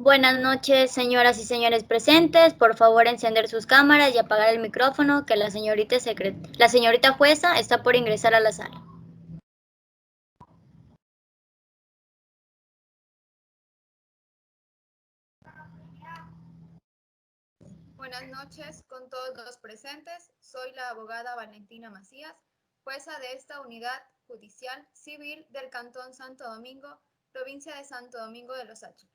Buenas noches, señoras y señores presentes. Por favor, encender sus cámaras y apagar el micrófono, que la señorita jueza está por ingresar a la sala. Buenas noches con todos los presentes. Soy la abogada Valentina Macías, jueza de esta unidad judicial civil del Cantón Santo Domingo, provincia de Santo Domingo de los Áchilas.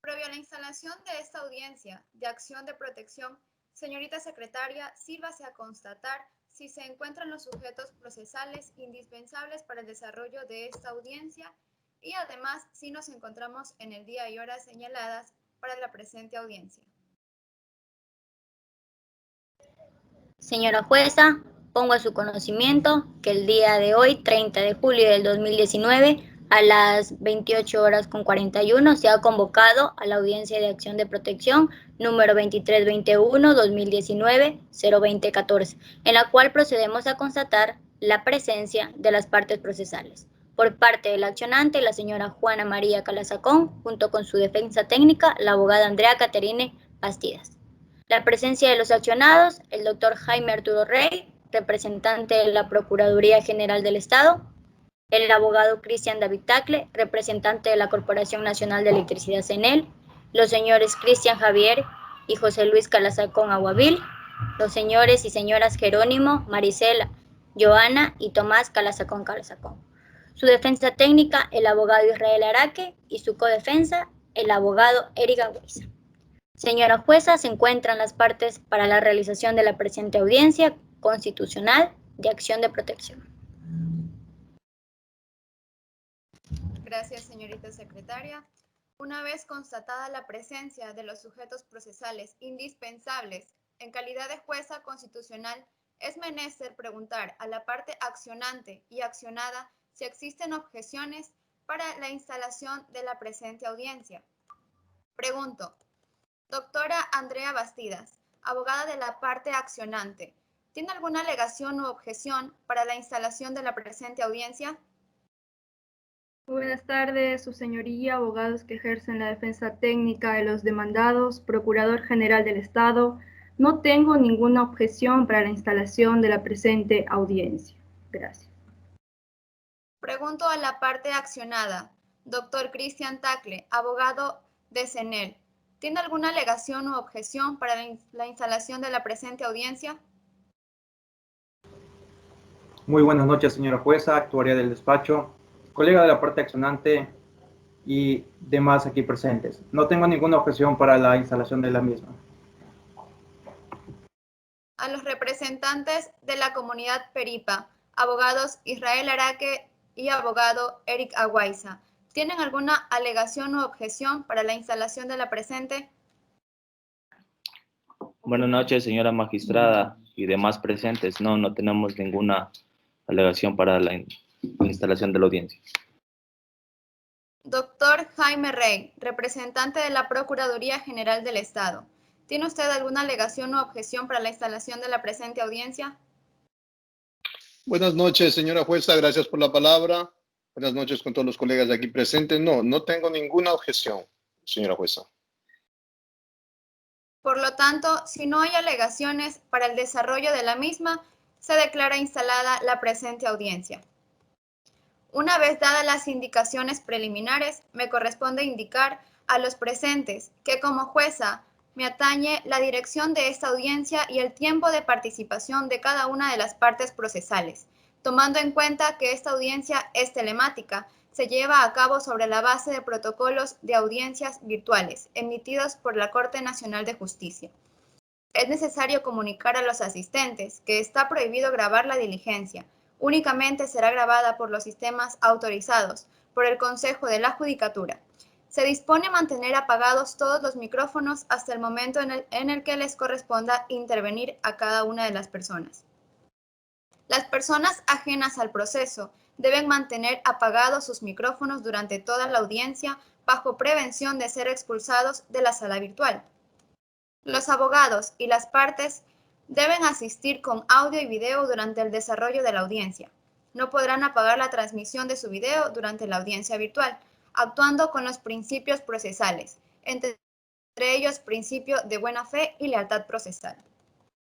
Previo a la instalación de esta audiencia de acción de protección, señorita secretaria, sírvase a constatar si se encuentran los sujetos procesales indispensables para el desarrollo de esta audiencia y además si nos encontramos en el día y horas señaladas para la presente audiencia. Señora jueza, pongo a su conocimiento que el día de hoy, 30 de julio del 2019, a las 28:41 se ha convocado a la audiencia de acción de protección número 2321-2019-02014, en la cual procedemos a constatar la presencia de las partes procesales. Por parte del accionante, la señora Juana María Calazacón, junto con su defensa técnica, la abogada Andrea Caterine Bastidas. La presencia de los accionados, el doctor Jaime Arturo Rey, representante de la Procuraduría General del Estado, el abogado Cristian David Tacle, representante de la Corporación Nacional de Electricidad CENEL, los señores Cristian Javier y José Luis Calazacón Aguavil, los señores y señoras Jerónimo, Maricela, Joana y Tomás Calazacón Calazacón. Su defensa técnica, el abogado Israel Araque, y su codefensa, el abogado Eric Agüiza. Señora jueza, se encuentran las partes para la realización de la presente audiencia constitucional de acción de protección. Gracias, señorita secretaria. Una vez constatada la presencia de los sujetos procesales indispensables en calidad de jueza constitucional, es menester preguntar a la parte accionante y accionada si existen objeciones para la instalación de la presente audiencia. Pregunto, doctora Andrea Bastidas, abogada de la parte accionante, ¿tiene alguna alegación u objeción para la instalación de la presente audiencia? Buenas tardes, su señoría, abogados que ejercen la defensa técnica de los demandados, Procurador General del Estado. No tengo ninguna objeción para la instalación de la presente audiencia. Gracias. Pregunto a la parte accionada, doctor Cristian Tacle, abogado de CENEL, ¿tiene alguna alegación u objeción para la instalación de la presente audiencia? Muy buenas noches, señora jueza, actuaria del despacho, colega de la parte accionante y demás aquí presentes. No tengo ninguna objeción para la instalación de la misma. A los representantes de la comunidad Peripa, abogados Israel Araque y abogado Eric Agüiza, ¿tienen alguna alegación u objeción para la instalación de la presente? Buenas noches, señora magistrada y demás presentes. No tenemos ninguna alegación para la instalación de la audiencia. Doctor Jaime Rey, representante de la Procuraduría General del Estado, ¿tiene usted alguna alegación u objeción para la instalación de la presente audiencia? Buenas noches, señora jueza, gracias por la palabra. Buenas noches con todos los colegas aquí presentes. No tengo ninguna objeción, señora jueza. Por lo tanto, si no hay alegaciones para el desarrollo de la misma, se declara instalada la presente audiencia. Una vez dadas las indicaciones preliminares, me corresponde indicar a los presentes que como jueza me atañe la dirección de esta audiencia y el tiempo de participación de cada una de las partes procesales, tomando en cuenta que esta audiencia es telemática, se lleva a cabo sobre la base de protocolos de audiencias virtuales emitidos por la Corte Nacional de Justicia. Es necesario comunicar a los asistentes que está prohibido grabar la diligencia. Únicamente será grabada por los sistemas autorizados por el Consejo de la Judicatura. Se dispone mantener apagados todos los micrófonos hasta el momento en el que les corresponda intervenir a cada una de las personas. Las personas ajenas al proceso deben mantener apagados sus micrófonos durante toda la audiencia bajo prevención de ser expulsados de la sala virtual. Los abogados y las partes deben asistir con audio y video durante el desarrollo de la audiencia. No podrán apagar la transmisión de su video durante la audiencia virtual. actuando con los principios procesales, entre ellos principio de buena fe y lealtad procesal.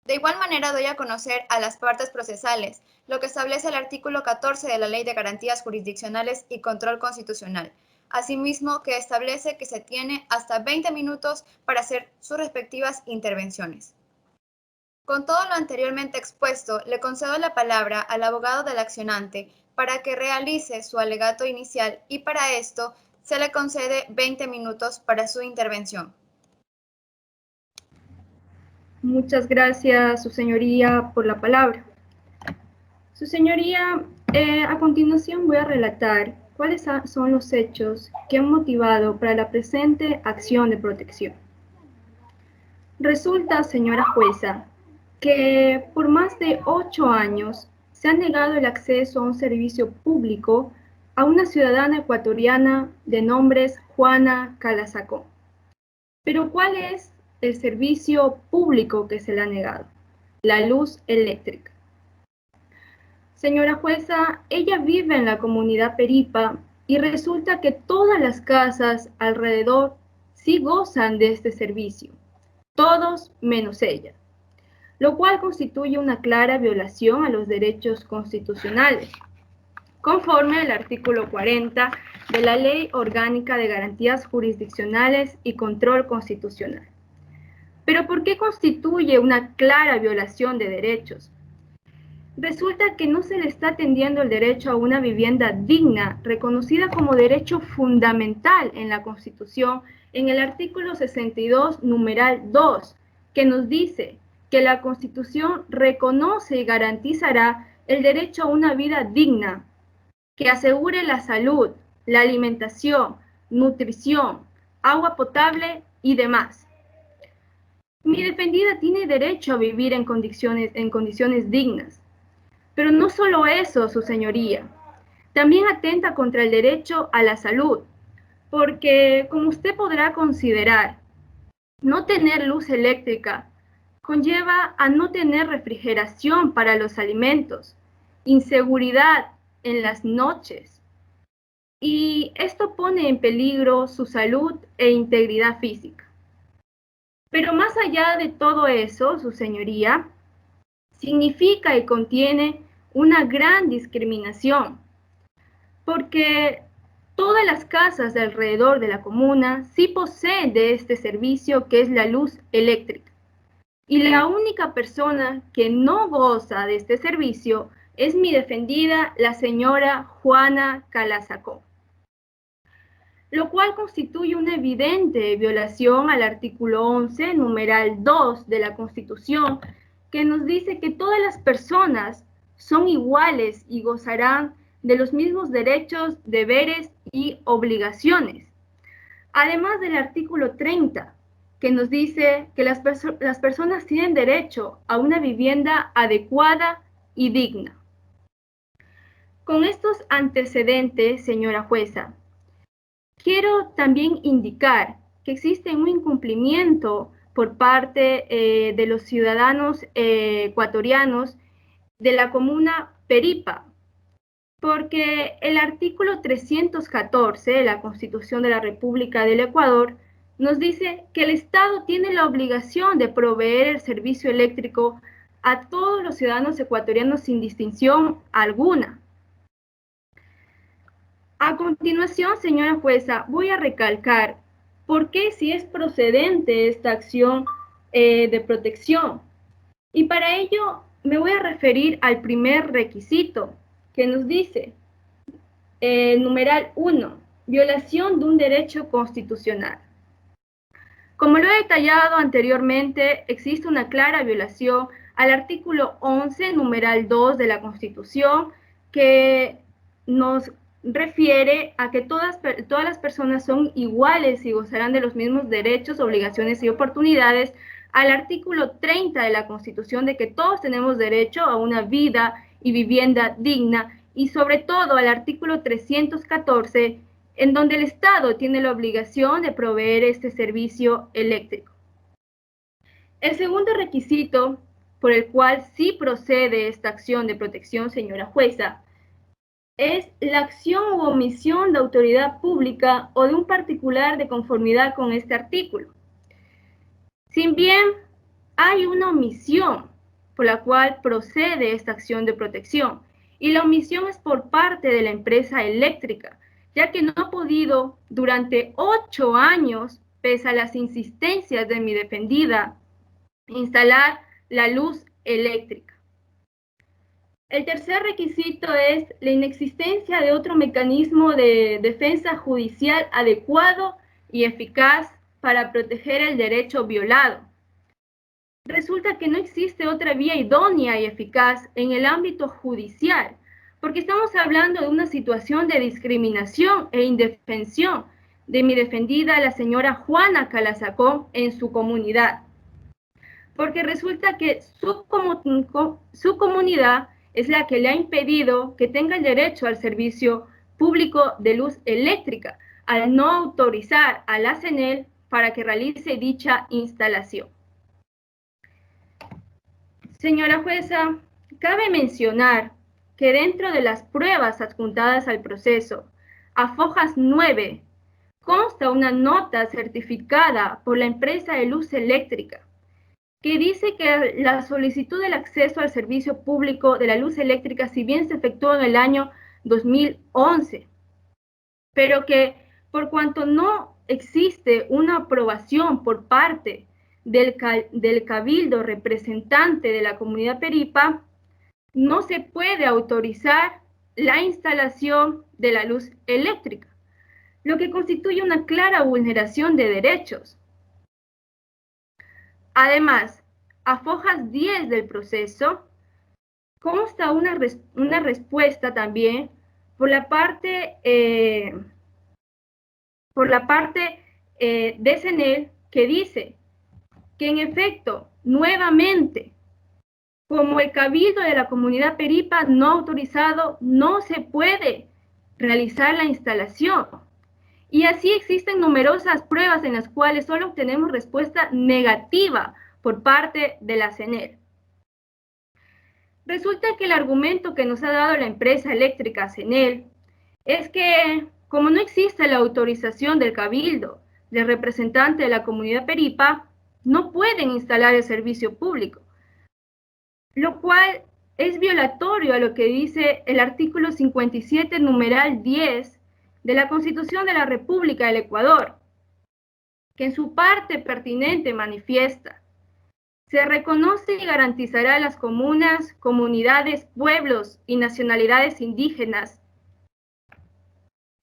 De igual manera doy a conocer a las partes procesales lo que establece el artículo 14 de la Ley de Garantías Jurisdiccionales y Control Constitucional, asimismo que establece que se tiene hasta 20 minutos para hacer sus respectivas intervenciones. Con todo lo anteriormente expuesto, le concedo la palabra al abogado del accionante para que realice su alegato inicial y para esto se le concede 20 minutos para su intervención. Muchas gracias, Su Señoría, por la palabra. Su Señoría, a continuación voy a relatar cuáles son los hechos que han motivado para la presente acción de protección. Resulta, señora jueza, que por más de 8 años se ha negado el acceso a un servicio público a una ciudadana ecuatoriana de nombres Juana Calazacón. Pero ¿cuál es el servicio público que se le ha negado? La luz eléctrica. Señora jueza, ella vive en la comunidad Peripa y resulta que todas las casas alrededor sí gozan de este servicio, todos menos ella, lo cual constituye una clara violación a los derechos constitucionales, conforme al artículo 40 de la Ley Orgánica de Garantías Jurisdiccionales y Control Constitucional. ¿Pero por qué constituye una clara violación de derechos? Resulta que no se le está atendiendo el derecho a una vivienda digna, reconocida como derecho fundamental en la Constitución, en el artículo 62, numeral 2, que nos dice que la Constitución reconoce y garantizará el derecho a una vida digna, que asegure la salud, la alimentación, nutrición, agua potable y demás. Mi defendida tiene derecho a vivir en condiciones dignas. Pero no solo eso, su señoría, también atenta contra el derecho a la salud, porque como usted podrá considerar, no tener luz eléctrica conlleva a no tener refrigeración para los alimentos, inseguridad en las noches, y esto pone en peligro su salud e integridad física. Pero más allá de todo eso, su señoría, significa y contiene una gran discriminación, porque todas las casas de alrededor de la comuna sí poseen de este servicio que es la luz eléctrica. Y la única persona que no goza de este servicio es mi defendida, la señora Juana Calazacón, lo cual constituye una evidente violación al artículo 11, numeral 2 de la Constitución, que nos dice que todas las personas son iguales y gozarán de los mismos derechos, deberes y obligaciones. Además del artículo 30, que nos dice que las personas tienen derecho a una vivienda adecuada y digna. Con estos antecedentes, señora jueza, quiero también indicar que existe un incumplimiento por parte de los ciudadanos ecuatorianos de la comuna Peripa, porque el artículo 314 de la Constitución de la República del Ecuador nos dice que el Estado tiene la obligación de proveer el servicio eléctrico a todos los ciudadanos ecuatorianos sin distinción alguna. A continuación, señora jueza, voy a recalcar por qué si es procedente esta acción de protección. Y para ello me voy a referir al primer requisito que nos dice, numeral 1, violación de un derecho constitucional. Como lo he detallado anteriormente, existe una clara violación al artículo 11, numeral 2 de la Constitución, que nos refiere a que todas las personas son iguales y gozarán de los mismos derechos, obligaciones y oportunidades, al artículo 30 de la Constitución de que todos tenemos derecho a una vida y vivienda digna, y sobre todo al artículo 314, en donde el Estado tiene la obligación de proveer este servicio eléctrico. El segundo requisito por el cual sí procede esta acción de protección, señora jueza, es la acción u omisión de autoridad pública o de un particular de conformidad con este artículo. Si bien hay una omisión por la cual procede esta acción de protección, y la omisión es por parte de la empresa eléctrica, ya que no ha podido durante 8 años, pese a las insistencias de mi defendida, instalar la luz eléctrica. El tercer requisito es la inexistencia de otro mecanismo de defensa judicial adecuado y eficaz para proteger el derecho violado. Resulta que no existe otra vía idónea y eficaz en el ámbito judicial, porque estamos hablando de una situación de discriminación e indefensión de mi defendida, la señora Juana Calazacón, en su comunidad. Porque resulta que su comunidad es la que le ha impedido que tenga el derecho al servicio público de luz eléctrica, al no autorizar a la CENEL para que realice dicha instalación. Señora jueza, cabe mencionar que dentro de las pruebas adjuntadas al proceso, a fojas 9, consta una nota certificada por la empresa de luz eléctrica, que dice que la solicitud del acceso al servicio público de la luz eléctrica, si bien se efectuó en el año 2011, pero que por cuanto no existe una aprobación por parte del cabildo representante de la comunidad Peripa, no se puede autorizar la instalación de la luz eléctrica, lo que constituye una clara vulneración de derechos. Además, a fojas 10 del proceso, consta una respuesta también por la parte de CENEL, que dice que en efecto, nuevamente, como el cabildo de la comunidad Peripa no autorizado, no se puede realizar la instalación. Y así existen numerosas pruebas en las cuales solo obtenemos respuesta negativa por parte de la CENEL. Resulta que el argumento que nos ha dado la empresa eléctrica CENEL es que, como no existe la autorización del cabildo del representante de la comunidad Peripa, no pueden instalar el servicio público, lo cual es violatorio a lo que dice el artículo 57, numeral 10 de la Constitución de la República del Ecuador, que en su parte pertinente manifiesta: se reconoce y garantizará a las comunas, comunidades, pueblos y nacionalidades indígenas,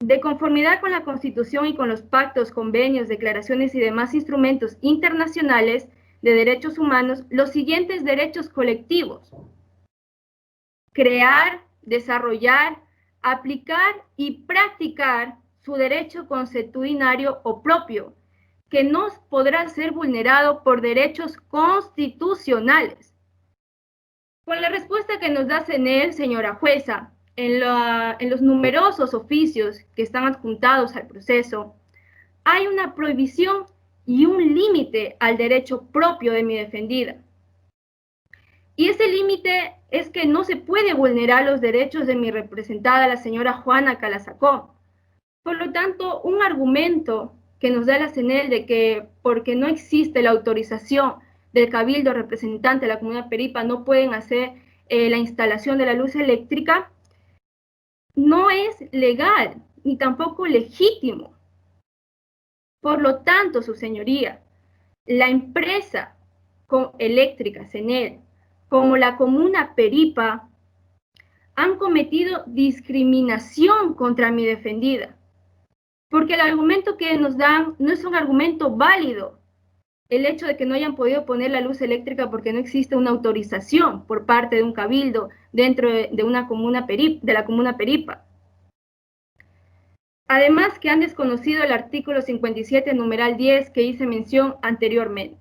de conformidad con la Constitución y con los pactos, convenios, declaraciones y demás instrumentos internacionales de derechos humanos, los siguientes derechos colectivos: crear, desarrollar, aplicar y practicar su derecho consuetudinario o propio, que no podrá ser vulnerado por derechos constitucionales. Con la respuesta que nos da CENEL, señora jueza, en los numerosos oficios que están adjuntados al proceso, hay una prohibición y un límite al derecho propio de mi defendida. Y ese límite es que no se puede vulnerar los derechos de mi representada, la señora Juana Calazacón. Por lo tanto, un argumento que nos da la CENEL de que porque no existe la autorización del cabildo representante de la comunidad Peripa no pueden hacer la instalación de la luz eléctrica, no es legal ni tampoco legítimo. Por lo tanto, su señoría, la empresa eléctrica CENEL como la comuna Peripa han cometido discriminación contra mi defendida, porque el argumento que nos dan no es un argumento válido. El hecho de que no hayan podido poner la luz eléctrica porque no existe una autorización por parte de un cabildo dentro de una comuna de la comuna Peripa. Además que han desconocido el artículo 57, numeral 10, que hice mención anteriormente.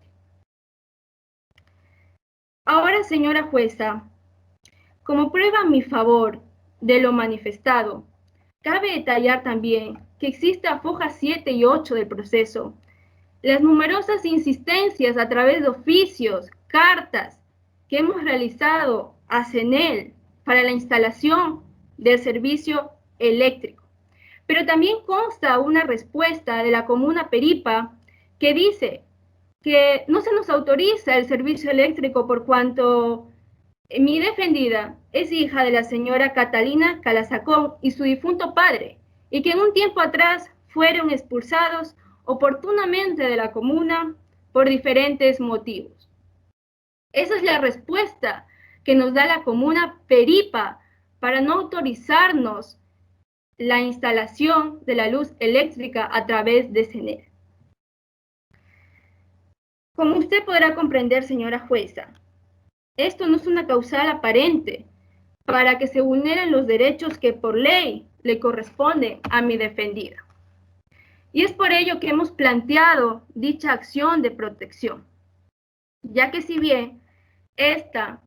Ahora, señora jueza, como prueba a mi favor de lo manifestado, cabe detallar también que existe a fojas 7 y 8 del proceso las numerosas insistencias a través de oficios, cartas que hemos realizado a CENEL para la instalación del servicio eléctrico. Pero también consta una respuesta de la comuna Peripa que dice que no se nos autoriza el servicio eléctrico por cuanto mi defendida es hija de la señora Catalina Calazacón y su difunto padre, y que en un tiempo atrás fueron expulsados oportunamente de la comuna por diferentes motivos. Esa es la respuesta que nos da la comuna Peripa para no autorizarnos la instalación de la luz eléctrica a través de SENEL. Como usted podrá comprender, señora jueza, esto no es una causal aparente para que se vulneren los derechos que por ley le corresponden a mi defendida. Y es por ello que hemos planteado dicha acción de protección, ya que si bien esta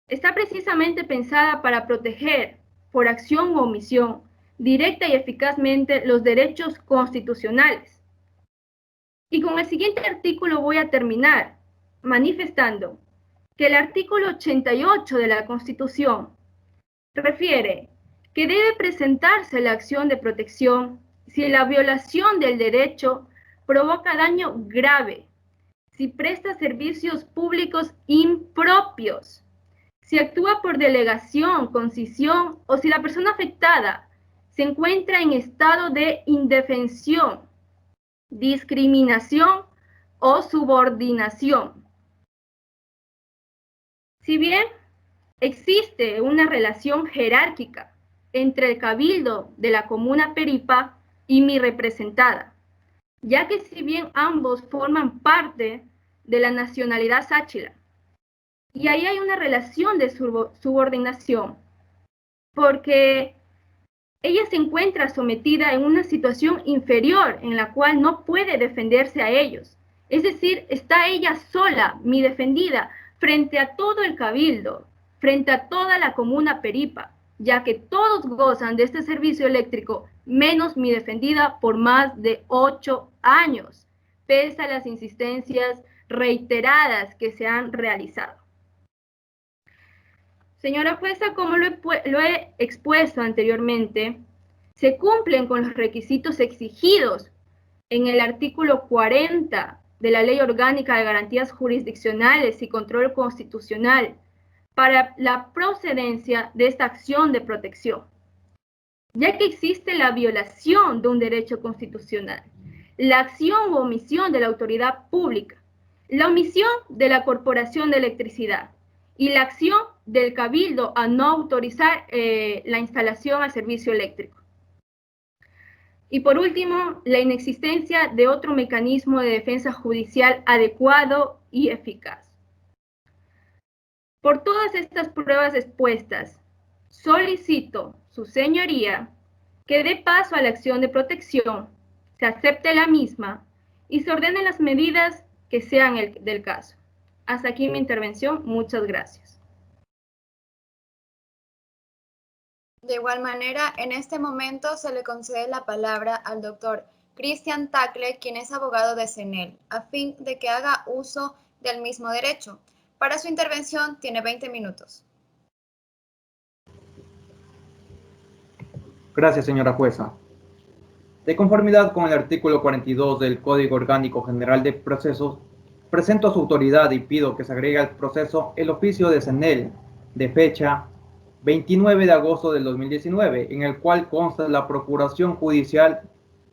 está precisamente pensada para proteger por acción u omisión directa y eficazmente los derechos constitucionales. Y con el siguiente artículo voy a terminar manifestando que el artículo 88 de la Constitución refiere que debe presentarse la acción de protección si la violación del derecho provoca daño grave, si presta servicios públicos impropios, si actúa por delegación, concisión o si la persona afectada se encuentra en estado de indefensión, discriminación o subordinación. Si bien existe una relación jerárquica entre el cabildo de la comuna Peripa y mi representada, ya que si bien ambos forman parte de la nacionalidad sáchila, y ahí hay una relación de subordinación, porque ella se encuentra sometida en una situación inferior en la cual no puede defenderse a ellos. Es decir, está ella sola, mi defendida, frente a todo el cabildo, frente a toda la comuna Peripa, ya que todos gozan de este servicio eléctrico, menos mi defendida por más de 8 años, pese a las insistencias reiteradas que se han realizado. Señora jueza, como lo he expuesto anteriormente, se cumplen con los requisitos exigidos en el artículo 40 de la Ley Orgánica de Garantías Jurisdiccionales y Control Constitucional para la procedencia de esta acción de protección, ya que existe la violación de un derecho constitucional, la acción u omisión de la autoridad pública, la omisión de la Corporación de Electricidad y la acción del cabildo a no autorizar la instalación al servicio eléctrico. Y por último, la inexistencia de otro mecanismo de defensa judicial adecuado y eficaz. Por todas estas pruebas expuestas, solicito, su señoría, que dé paso a la acción de protección, se acepte la misma y se ordenen las medidas que sean del caso. Hasta aquí mi intervención. Muchas gracias. De igual manera, en este momento se le concede la palabra al doctor Cristian Tacle, quien es abogado de SENEL, a fin de que haga uso del mismo derecho. Para su intervención tiene 20 minutos. Gracias, señora jueza. De conformidad con el artículo 42 del Código Orgánico General de Procesos, presento a su autoridad y pido que se agregue al proceso el oficio de SENEL de fecha 29 de agosto del 2019, en el cual consta la procuración judicial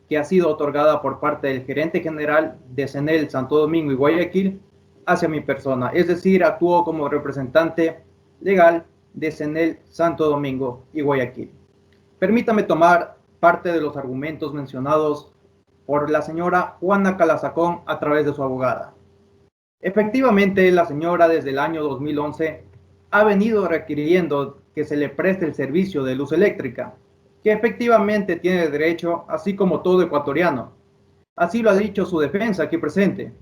que ha sido otorgada por parte del gerente general de SENEL Santo Domingo y Guayaquil hacia mi persona, es decir, actúo como representante legal de SENEL Santo Domingo y Guayaquil. Permítame tomar parte de los argumentos mencionados por la señora Juana Calazacón a través de su abogada. Efectivamente, la señora desde el año 2011 ha venido requiriendo que se le preste el servicio de luz eléctrica, que efectivamente tiene derecho, así como todo ecuatoriano. Así lo ha dicho su defensa aquí presente.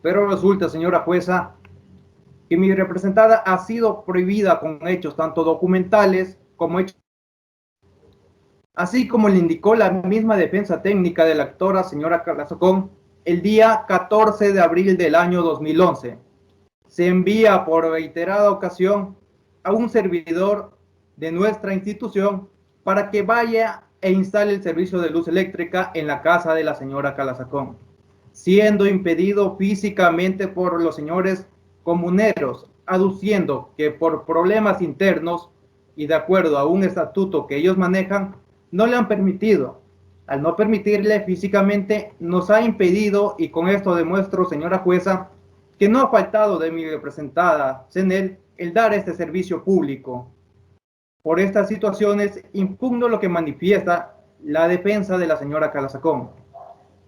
Pero resulta, señora jueza, que mi representada ha sido prohibida con hechos tanto documentales como hechos, así como le indicó la misma defensa técnica de la actora señora Calazacón el día 14 de abril del año 2011. Se envía por reiterada ocasión a un servidor de nuestra institución para que vaya e instale el servicio de luz eléctrica en la casa de la señora Calazacón, siendo impedido físicamente por los señores comuneros, aduciendo que por problemas internos y de acuerdo a un estatuto que ellos manejan, no le han permitido. Al no permitirle físicamente, nos ha impedido, y con esto demuestro, señora jueza, que no ha faltado de mi representada, CENEL, el dar este servicio público. Por estas situaciones, impugno lo que manifiesta la defensa de la señora Calazacón,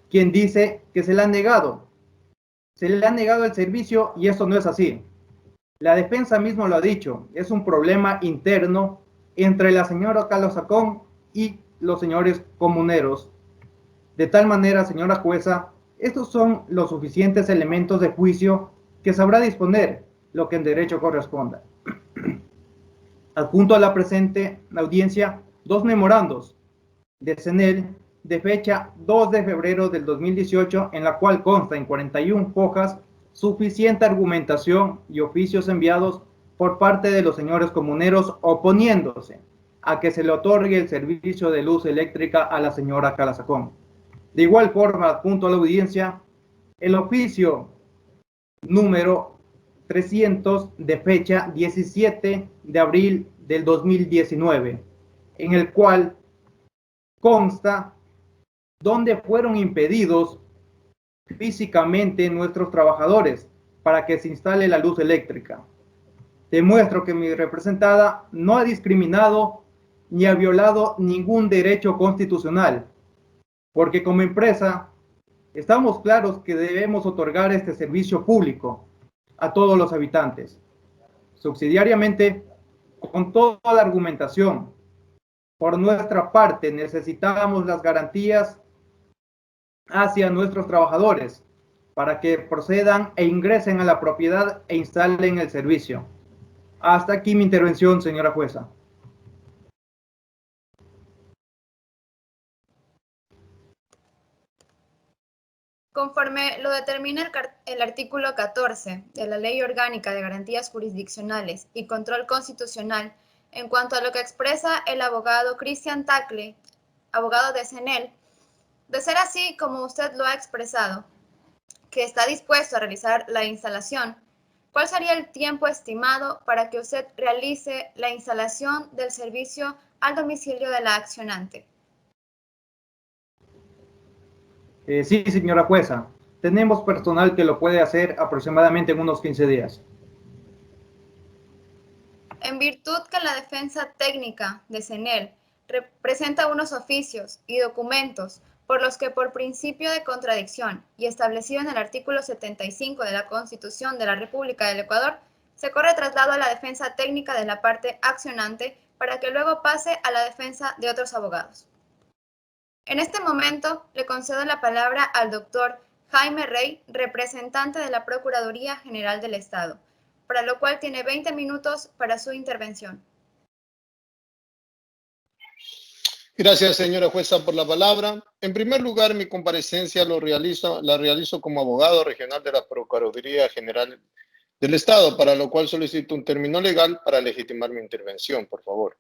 quien dice que se le ha negado el servicio y eso no es así. La defensa mismo lo ha dicho, es un problema interno entre la señora Calazacón y los señores comuneros. De tal manera, señora jueza, estos son los suficientes elementos de juicio que sabrá disponer lo que en derecho corresponda. Adjunto a la presente audiencia, dos memorandos de CENEL de fecha 2 de febrero del 2018, en la cual consta en 41 hojas suficiente argumentación y oficios enviados por parte de los señores comuneros oponiéndose a que se le otorgue el servicio de luz eléctrica a la señora Calazacón. De igual forma, adjunto a la audiencia, el oficio número 300 de fecha 17 de abril del 2019, en el cual consta donde fueron impedidos físicamente nuestros trabajadores para que se instale la luz eléctrica. Demuestro que mi representada no ha discriminado ni ha violado ningún derecho constitucional, porque como empresa estamos claros que debemos otorgar este servicio público a todos los habitantes. Subsidiariamente, con toda la argumentación, por nuestra parte necesitamos las garantías hacia nuestros trabajadores para que procedan e ingresen a la propiedad e instalen el servicio. Hasta aquí mi intervención, señora jueza. Conforme lo determina el artículo 14 de la Ley Orgánica de Garantías Jurisdiccionales y Control Constitucional, en cuanto a lo que expresa el abogado Cristian Tacle, abogado de CENEL, de ser así como usted lo ha expresado, que está dispuesto a realizar la instalación, ¿cuál sería el tiempo estimado para que usted realice la instalación del servicio al domicilio de la accionante? Sí, señora jueza. Tenemos personal que lo puede hacer aproximadamente en unos 15 días. En virtud que la defensa técnica de CENEL presenta unos oficios y documentos por los que por principio de contradicción y establecido en el artículo 75 de la Constitución de la República del Ecuador, se corre traslado a la defensa técnica de la parte accionante para que luego pase a la defensa de otros abogados. En este momento le concedo la palabra al doctor Jaime Rey, representante de la Procuraduría General del Estado, para lo cual tiene 20 minutos para su intervención. Gracias, señora jueza, por la palabra. En primer lugar, mi comparecencia la realizo como abogado regional de la Procuraduría General del Estado, para lo cual solicito un término legal para legitimar mi intervención, por favor.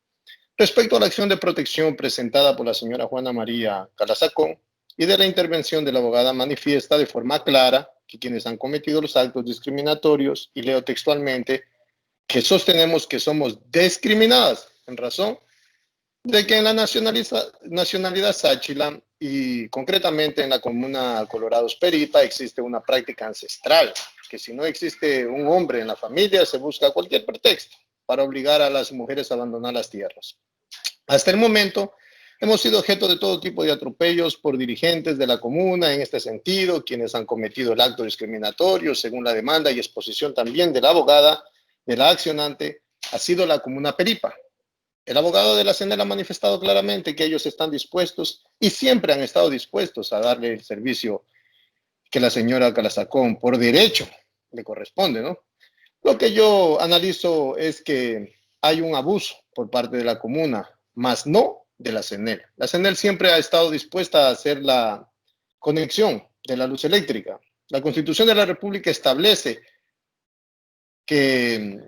Respecto a la acción de protección presentada por la señora Juana María Calazacón y de la intervención de la abogada, manifiesta de forma clara que quienes han cometido los actos discriminatorios, y leo textualmente, que sostenemos que somos discriminadas en razón de que en la nacionalidad Sáchila y concretamente en la comuna Colorados Peripa existe una práctica ancestral, que si no existe un hombre en la familia se busca cualquier pretexto para obligar a las mujeres a abandonar las tierras. Hasta el momento hemos sido objeto de todo tipo de atropellos por dirigentes de la comuna en este sentido, quienes han cometido el acto discriminatorio según la demanda y exposición también de la abogada de la accionante ha sido la comuna Peripa. El abogado de la CENEL ha manifestado claramente que ellos están dispuestos y siempre han estado dispuestos a darle el servicio que la señora Calazacón por derecho le corresponde, ¿no? Lo que yo analizo es que hay un abuso por parte de la comuna, más no de la CENEL. La CENEL siempre ha estado dispuesta a hacer la conexión de la luz eléctrica. La Constitución de la República establece que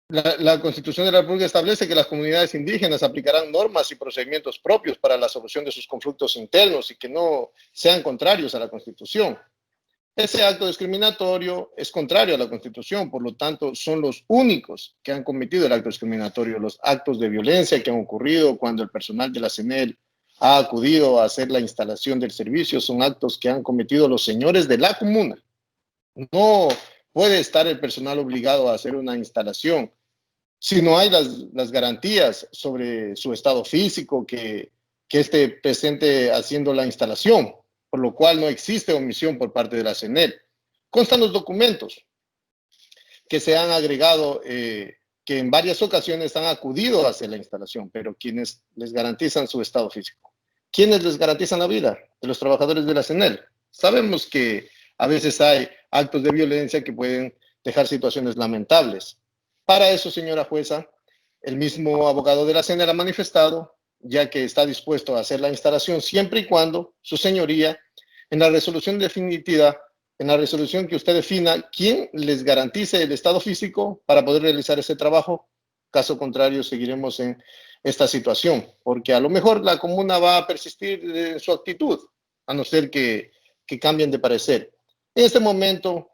La Constitución de la República establece que las comunidades indígenas aplicarán normas y procedimientos propios para la solución de sus conflictos internos y que no sean contrarios a la Constitución. Ese acto discriminatorio es contrario a la Constitución, por lo tanto, son los únicos que han cometido el acto discriminatorio. Los actos de violencia que han ocurrido cuando el personal de la CNEL ha acudido a hacer la instalación del servicio son actos que han cometido los señores de la comuna. No puede estar el personal obligado a hacer una instalación si no hay las garantías sobre su estado físico que esté presente haciendo la instalación, por lo cual no existe omisión por parte de la CNEL. Constan los documentos que se han agregado, que en varias ocasiones han acudido a hacer la instalación, pero quienes les garantizan su estado físico. ¿Quiénes les garantizan la vida? De los trabajadores de la CNEL. Sabemos que a veces hay actos de violencia que pueden dejar situaciones lamentables. Para eso, señora jueza, el mismo abogado de la CNEL ha manifestado, ya que está dispuesto a hacer la instalación siempre y cuando su señoría, en la resolución definitiva, en la resolución que usted defina, quién les garantice el estado físico para poder realizar ese trabajo. Caso contrario, seguiremos en esta situación, porque a lo mejor la comuna va a persistir en su actitud, a no ser que cambien de parecer. En este momento,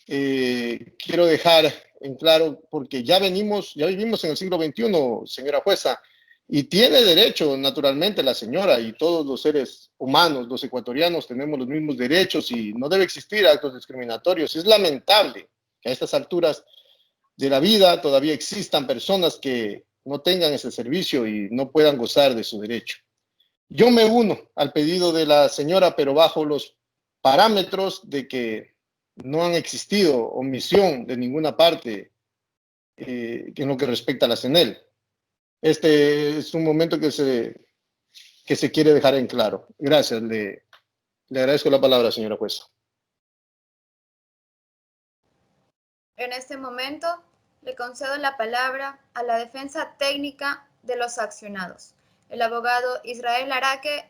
quiero dejar en claro, porque ya vivimos en el siglo XXI, señora jueza, y tiene derecho, naturalmente, la señora y todos los seres humanos, los ecuatorianos, tenemos los mismos derechos y no debe existir actos discriminatorios. Es lamentable que a estas alturas de la vida todavía existan personas que no tengan ese servicio y no puedan gozar de su derecho. Yo me uno al pedido de la señora, pero bajo los parámetros de que no han existido omisión de ninguna parte en lo que respecta a la CNEL. Este es un momento que se quiere dejar en claro. Gracias. Le agradezco la palabra, señora jueza. En este momento, le concedo la palabra a la defensa técnica de los accionados, el abogado Israel Araque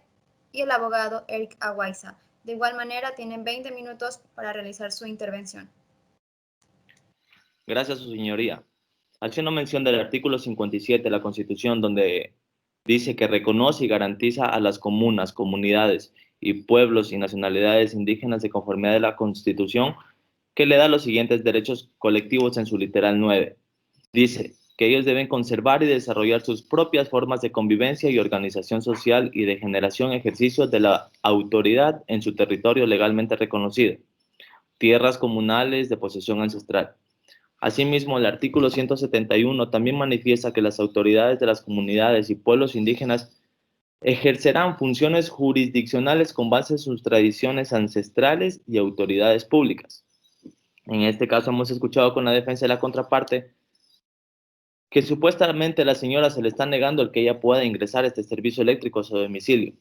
y el abogado Eric Aguaiza. De igual manera, tienen 20 minutos para realizar su intervención. Gracias, su señoría. Haciendo mención del artículo 57 de la Constitución, donde dice que reconoce y garantiza a las comunas, comunidades y pueblos y nacionalidades indígenas de conformidad de la Constitución, que le da los siguientes derechos colectivos en su literal 9. Dice que ellos deben conservar y desarrollar sus propias formas de convivencia y organización social y de generación ejercicio de la autoridad en su territorio legalmente reconocido, tierras comunales de posesión ancestral. Asimismo, el artículo 171 también manifiesta que las autoridades de las comunidades y pueblos indígenas ejercerán funciones jurisdiccionales con base en sus tradiciones ancestrales y autoridades públicas. En este caso hemos escuchado con la defensa de la contraparte que supuestamente a la señora se le está negando el que ella pueda ingresar este servicio eléctrico a su domicilio,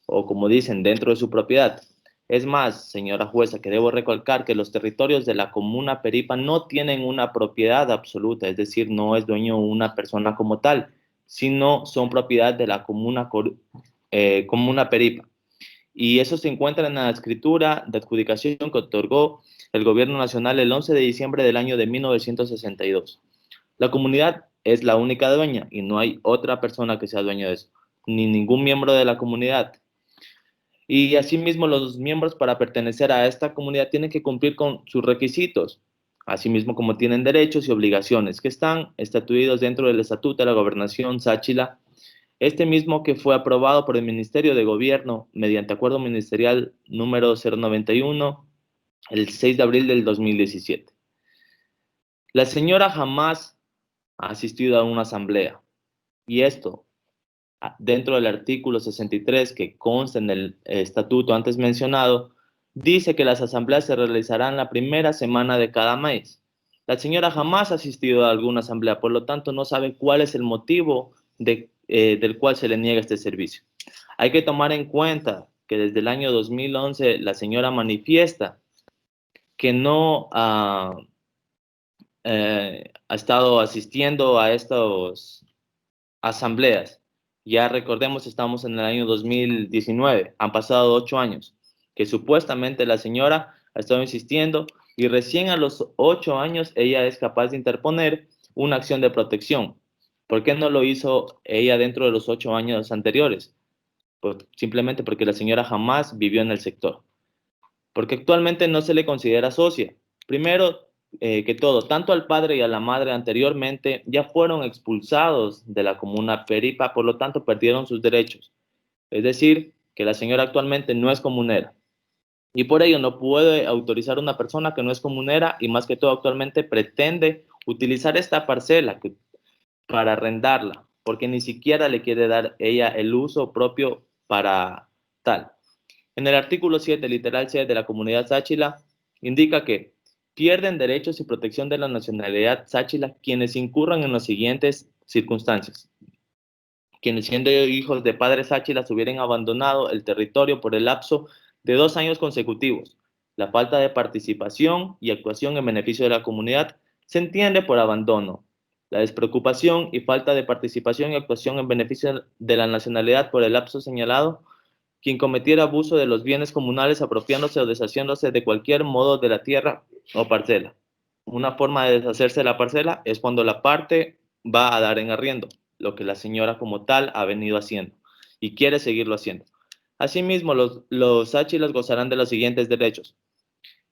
o como dicen, dentro de su propiedad. Es más, señora jueza, que debo recalcar que los territorios de la comuna Peripa no tienen una propiedad absoluta, es decir, no es dueño una persona como tal, sino son propiedad de la comuna Peripa. Y eso se encuentra en la escritura de adjudicación que otorgó el Gobierno Nacional el 11 de diciembre del año de 1962. La comunidad es la única dueña y no hay otra persona que sea dueña de eso, ni ningún miembro de la comunidad. Y asimismo los miembros para pertenecer a esta comunidad tienen que cumplir con sus requisitos, asimismo como tienen derechos y obligaciones que están estatuidos dentro del Estatuto de la Gobernación Sáchila, este mismo que fue aprobado por el Ministerio de Gobierno mediante Acuerdo Ministerial número 091 el 6 de abril del 2017. La señora jamás ha asistido a una asamblea y esto dentro del artículo 63 que consta en el estatuto antes mencionado, dice que las asambleas se realizarán la primera semana de cada mes. La señora jamás ha asistido a alguna asamblea, por lo tanto no sabe cuál es el motivo del cual se le niega este servicio. Hay que tomar en cuenta que desde el año 2011 la señora manifiesta que no ha estado asistiendo a estas asambleas. Ya recordemos, estamos en el año 2019, han pasado 8 años, que supuestamente la señora ha estado insistiendo y recién a los 8 años ella es capaz de interponer una acción de protección. ¿Por qué no lo hizo ella dentro de los 8 años anteriores? Pues simplemente porque la señora jamás vivió en el sector. Porque actualmente no se le considera socia. Primero que todo, tanto al padre y a la madre anteriormente ya fueron expulsados de la comuna Peripa, por lo tanto perdieron sus derechos. Es decir, que la señora actualmente no es comunera. Y por ello no puede autorizar a una persona que no es comunera y más que todo actualmente pretende utilizar esta parcela para arrendarla, porque ni siquiera le quiere dar ella el uso propio para tal. En el artículo 7, literal C de la comunidad sáchila, indica que pierden derechos y protección de la nacionalidad sáchila quienes incurran en las siguientes circunstancias. Quienes siendo hijos de padres sáchilas hubieran abandonado el territorio por el lapso de 2 años consecutivos. La falta de participación y actuación en beneficio de la comunidad se entiende por abandono. La despreocupación y falta de participación y actuación en beneficio de la nacionalidad por el lapso señalado, quien cometiera abuso de los bienes comunales apropiándose o deshaciéndose de cualquier modo de la tierra o parcela. Una forma de deshacerse de la parcela es cuando la parte va a dar en arriendo, lo que la señora como tal ha venido haciendo y quiere seguirlo haciendo. Asimismo, los sáchilas gozarán de los siguientes derechos: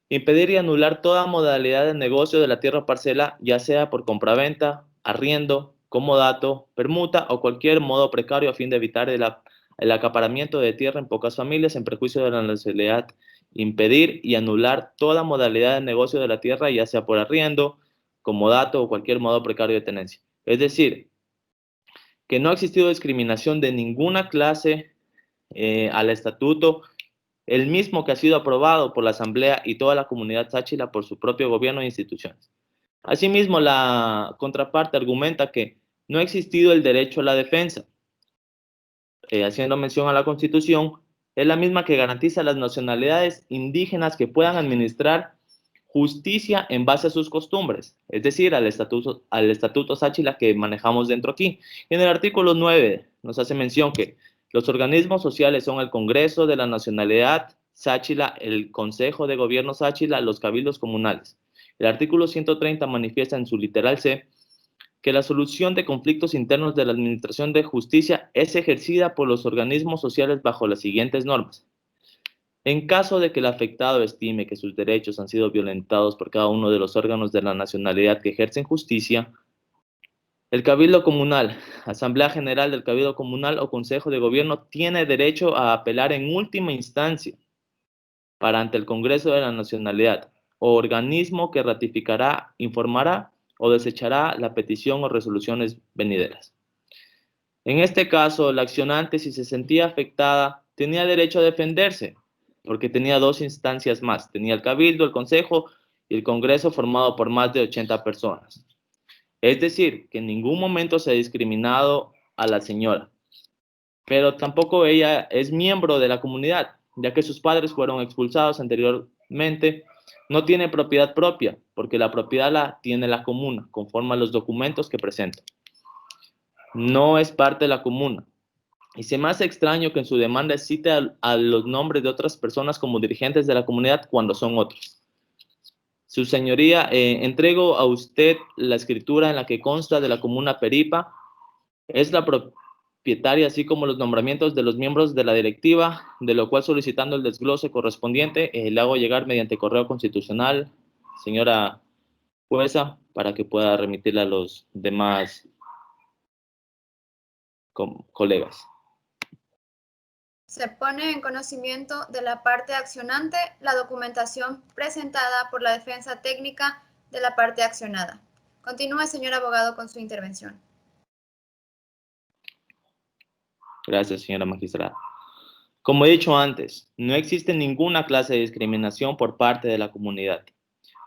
impedir y anular toda modalidad de negocio de la tierra o parcela, ya sea por compraventa, arriendo, comodato, permuta o cualquier modo precario a fin de evitar el acaparamiento de tierra en pocas familias en perjuicio de la nacionalidad. Impedir y anular toda modalidad de negocio de la tierra, ya sea por arriendo, comodato o cualquier modo precario de tenencia. Es decir, que no ha existido discriminación de ninguna clase al estatuto, el mismo que ha sido aprobado por la Asamblea y toda la comunidad sáchila por su propio gobierno e instituciones. Asimismo, la contraparte argumenta que no ha existido el derecho a la defensa, haciendo mención a la Constitución, es la misma que garantiza a las nacionalidades indígenas que puedan administrar justicia en base a sus costumbres, es decir, al estatuto sáchila que manejamos dentro aquí. En el artículo 9 nos hace mención que los organismos sociales son el Congreso de la Nacionalidad sáchila, el Consejo de Gobierno sáchila, los cabildos comunales. El artículo 130 manifiesta en su literal C que la solución de conflictos internos de la Administración de Justicia es ejercida por los organismos sociales bajo las siguientes normas. En caso de que el afectado estime que sus derechos han sido violentados por cada uno de los órganos de la nacionalidad que ejercen justicia, el Cabildo Comunal, Asamblea General del Cabildo Comunal o Consejo de Gobierno tiene derecho a apelar en última instancia para ante el Congreso de la Nacionalidad o organismo que ratificará, informará o desechará la petición o resoluciones venideras. En este caso, la accionante, si se sentía afectada, tenía derecho a defenderse, porque tenía 2 instancias más. Tenía el Cabildo, el Consejo y el Congreso formado por más de 80 personas. Es decir, que en ningún momento se ha discriminado a la señora. Pero tampoco ella es miembro de la comunidad, ya que sus padres fueron expulsados anteriormente. No tiene propiedad propia, porque la propiedad la tiene la comuna, conforme a los documentos que presenta. No es parte de la comuna. Y se me hace extraño que en su demanda cite a los nombres de otras personas como dirigentes de la comunidad cuando son otros. Su señoría, entrego a usted la escritura en la que consta de la comuna Peripa. Es la propietaria, así como los nombramientos de los miembros de la directiva, de lo cual solicitando el desglose correspondiente, le hago llegar mediante correo constitucional, señora jueza, para que pueda remitirla a los demás colegas. Se pone en conocimiento de la parte accionante la documentación presentada por la defensa técnica de la parte accionada. Continúe, señor abogado, con su intervención. Gracias, señora magistrada. Como he dicho antes, no existe ninguna clase de discriminación por parte de la comunidad,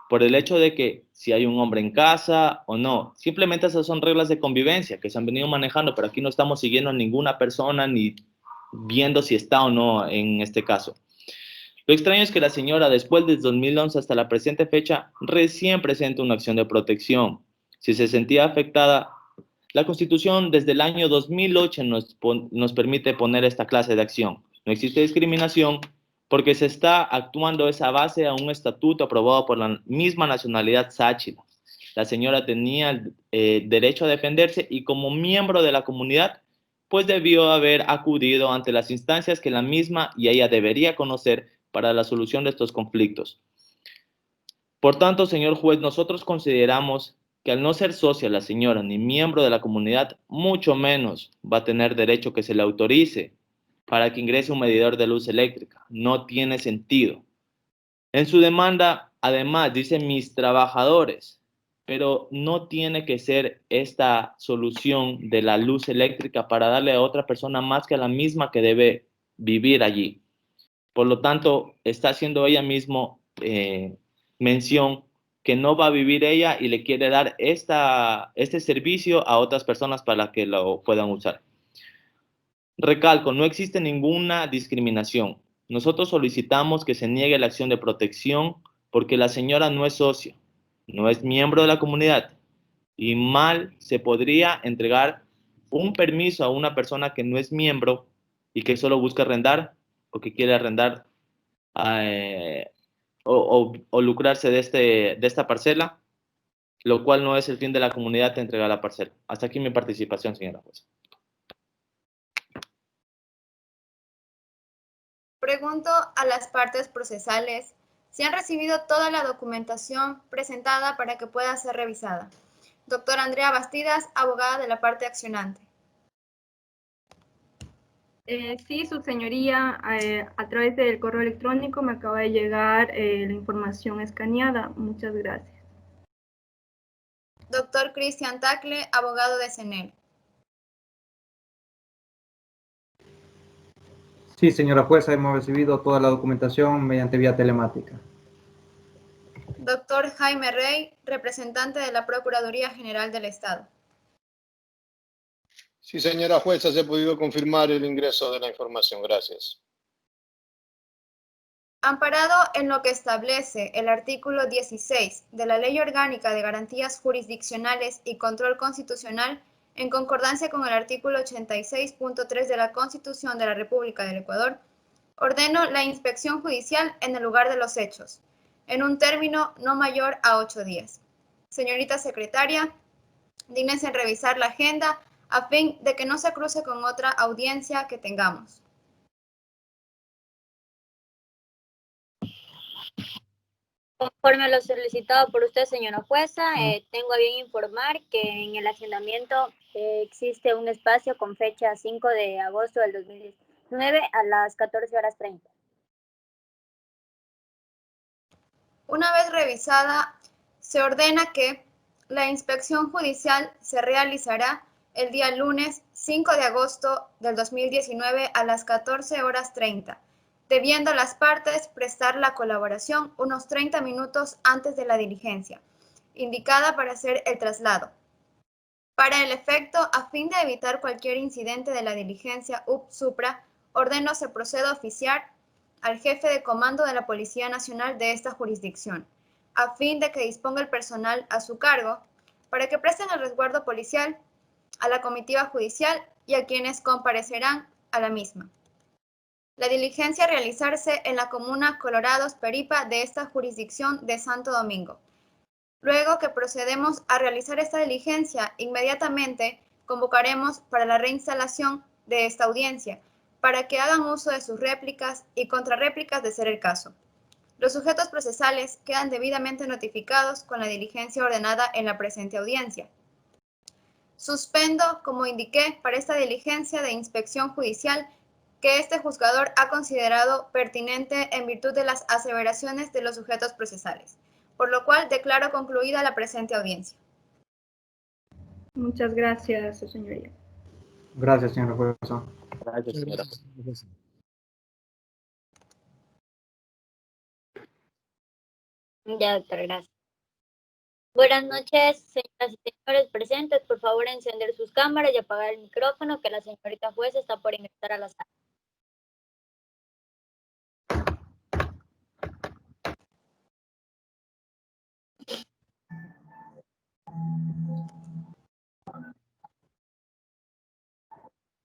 por el hecho de que si hay un hombre en casa o no. Simplemente esas son reglas de convivencia que se han venido manejando, pero aquí no estamos siguiendo a ninguna persona ni viendo si está o no en este caso. Lo extraño es que la señora, después del 2011 hasta la presente fecha, recién presenta una acción de protección. Si se sentía afectada, la Constitución desde el año 2008 nos permite poner esta clase de acción. No existe discriminación porque se está actuando esa base a un estatuto aprobado por la misma nacionalidad sáchila. la señora tenía el derecho a defenderse y como miembro de la comunidad, pues debió haber acudido ante las instancias que la misma y ella debería conocer para la solución de estos conflictos. Por tanto, señor juez, nosotros consideramos que al no ser socia la señora ni miembro de la comunidad, mucho menos va a tener derecho que se le autorice para que ingrese un medidor de luz eléctrica. No tiene sentido. En su demanda, además, dice mis trabajadores, pero no tiene que ser esta solución de la luz eléctrica para darle a otra persona más que a la misma que debe vivir allí. Por lo tanto, está haciendo ella mismo mención que no va a vivir ella y le quiere dar este servicio a otras personas para que lo puedan usar. Recalco, no existe ninguna discriminación. Nosotros solicitamos que se niegue la acción de protección porque la señora no es socia, no es miembro de la comunidad y mal se podría entregar un permiso a una persona que no es miembro y que solo busca arrendar o que quiere arrendar o lucrarse de esta parcela, lo cual no es el fin de la comunidad de entregar la parcela. Hasta aquí mi participación, señora jueza. Pregunto a las partes procesales si han recibido toda la documentación presentada para que pueda ser revisada. Doctora Andrea Bastidas, abogada de la parte accionante. Sí, su señoría, a través del correo electrónico me acaba de llegar la información escaneada. Muchas gracias. Doctor Cristian Tacle, abogado de CENEL. Sí, señora jueza, hemos recibido toda la documentación mediante vía telemática. Doctor Jaime Rey, representante de la Procuraduría General del Estado. Sí, señora jueza, se ha podido confirmar el ingreso de la información. Gracias. Amparado en lo que establece el artículo 16 de la Ley Orgánica de Garantías Jurisdiccionales y Control Constitucional, en concordancia con el artículo 86.3 de la Constitución de la República del Ecuador, ordeno la inspección judicial en el lugar de los hechos, en un término no mayor a 8 días. Señorita secretaria, dígnese en revisar la agenda a fin de que no se cruce con otra audiencia que tengamos. Conforme a lo solicitado por usted, señora jueza, tengo a bien informar que en el agendamiento existe un espacio con fecha 5 de agosto del 2019 a las 14:30. Una vez revisada, se ordena que la inspección judicial se realizará el día lunes 5 de agosto del 2019 a las 14:30, debiendo las partes prestar la colaboración unos 30 minutos antes de la diligencia, indicada para hacer el traslado. Para el efecto, a fin de evitar cualquier incidente de la diligencia UP-SUPRA, ordeno se proceda a oficiar al jefe de comando de la Policía Nacional de esta jurisdicción, a fin de que disponga el personal a su cargo para que presten el resguardo policial a la comitiva judicial y a quienes comparecerán a la misma. La diligencia a realizarse en la comuna Colorados Peripa de esta jurisdicción de Santo Domingo. Luego que procedemos a realizar esta diligencia, inmediatamente convocaremos para la reinstalación de esta audiencia, para que hagan uso de sus réplicas y contrarréplicas de ser el caso. Los sujetos procesales quedan debidamente notificados con la diligencia ordenada en la presente audiencia. Suspendo, como indiqué, para esta diligencia de inspección judicial que este juzgador ha considerado pertinente en virtud de las aseveraciones de los sujetos procesales, por lo cual declaro concluida la presente audiencia. Muchas gracias, su señoría. Gracias, señora jueza. Gracias, señora. Ya, doctor, gracias. Buenas noches, señoras y señores presentes. Por favor, encender sus cámaras y apagar el micrófono, que la señorita jueza está por ingresar a la sala.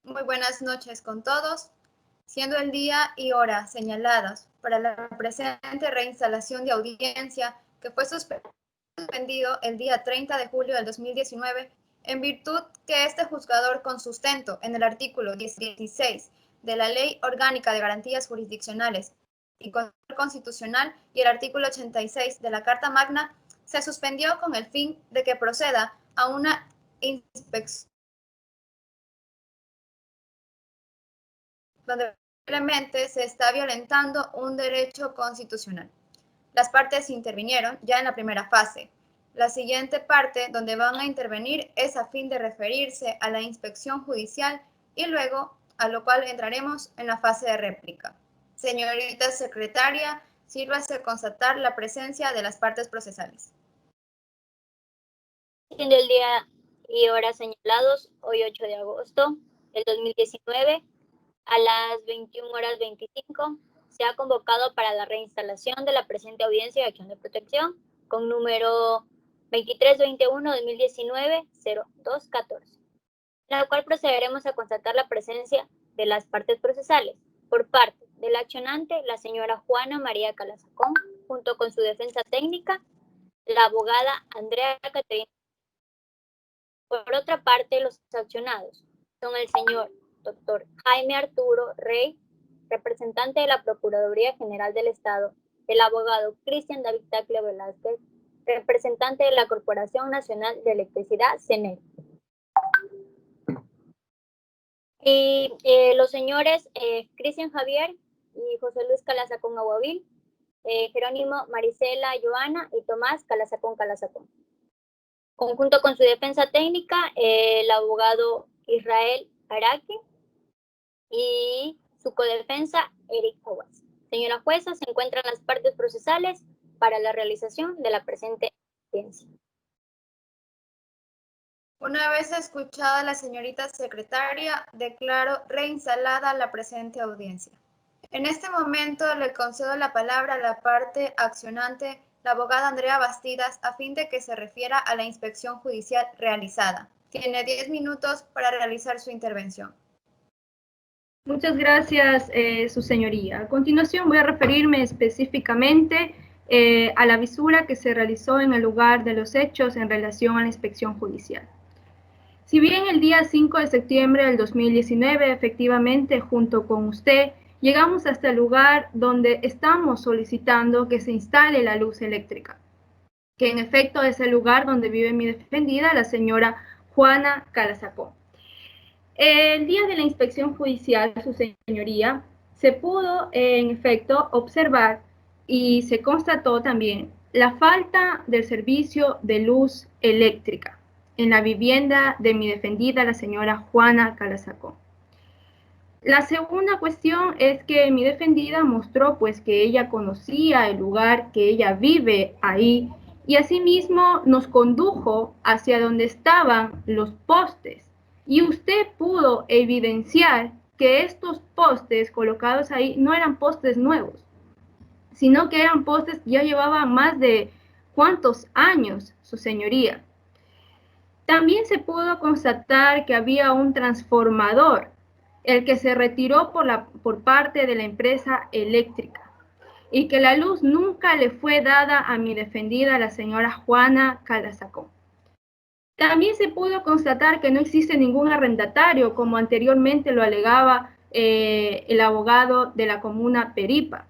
Muy buenas noches con todos. Siendo el día y hora señaladas para la presente reinstalación de audiencia que fue suspendida suspendido el día 30 de julio del 2019 en virtud que este juzgador, con sustento en el artículo 16 de la Ley Orgánica de Garantías Jurisdiccionales y Control Constitucional y el artículo 86 de la Carta Magna, se suspendió con el fin de que proceda a una inspección donde probablemente se está violentando un derecho constitucional. Las partes intervinieron ya en la primera fase. La siguiente parte donde van a intervenir es a fin de referirse a la inspección judicial y luego a lo cual entraremos en la fase de réplica. Señorita secretaria, sírvase a constatar la presencia de las partes procesales. Siendo el día y hora señalados, hoy 8 de agosto del 2019, a las 21:25, se ha convocado para la reinstalación de la presente audiencia de acción de protección con número 2321-2019-0214, en la cual procederemos a constatar la presencia de las partes procesales por parte del accionante, la señora Juana María Calazacón, junto con su defensa técnica, la abogada Andrea Caterina. Por otra parte, los accionados son el señor Dr. Jaime Arturo Rey, representante de la Procuraduría General del Estado, el abogado Cristian David Tagle Velázquez, representante de la Corporación Nacional de Electricidad, CNE. Y los señores Cristian Javier y José Luis Calazacón Aguavil, Jerónimo Marisela Joana y Tomás Calazacón Calazacón. Conjunto con su defensa técnica, el abogado Israel Araque y su codefensa Eric Aguas. Señora jueza, se encuentran las partes procesales para la realización de la presente audiencia. Una vez escuchada la señorita secretaria, declaro reinstalada la presente audiencia. En este momento le concedo la palabra a la parte accionante, la abogada Andrea Bastidas, a fin de que se refiera a la inspección judicial realizada. Tiene 10 minutos para realizar su intervención. Muchas gracias, su señoría. A continuación voy a referirme específicamente a la visura que se realizó en el lugar de los hechos en relación a la inspección judicial. Si bien el día 5 de septiembre del 2019, efectivamente, junto con usted, llegamos hasta el lugar donde estamos solicitando que se instale la luz eléctrica, que en efecto es el lugar donde vive mi defendida, la señora Juana Calazacón. El día de la inspección judicial, su señoría, se pudo en efecto observar y se constató también la falta del servicio de luz eléctrica en la vivienda de mi defendida, la señora Juana Calazacón. La segunda cuestión es que mi defendida mostró pues que ella conocía el lugar, que ella vive ahí, y asimismo nos condujo hacia donde estaban los postes. Y usted pudo evidenciar que estos postes colocados ahí no eran postes nuevos, sino que eran postes que ya llevaban más de ¿cuántos años, su señoría? También se pudo constatar que había un transformador, el que se retiró por parte de la empresa eléctrica, y que la luz nunca le fue dada a mi defendida, la señora Juana Calazacón. También se pudo constatar que no existe ningún arrendatario, como anteriormente lo alegaba el abogado de la comuna Peripa,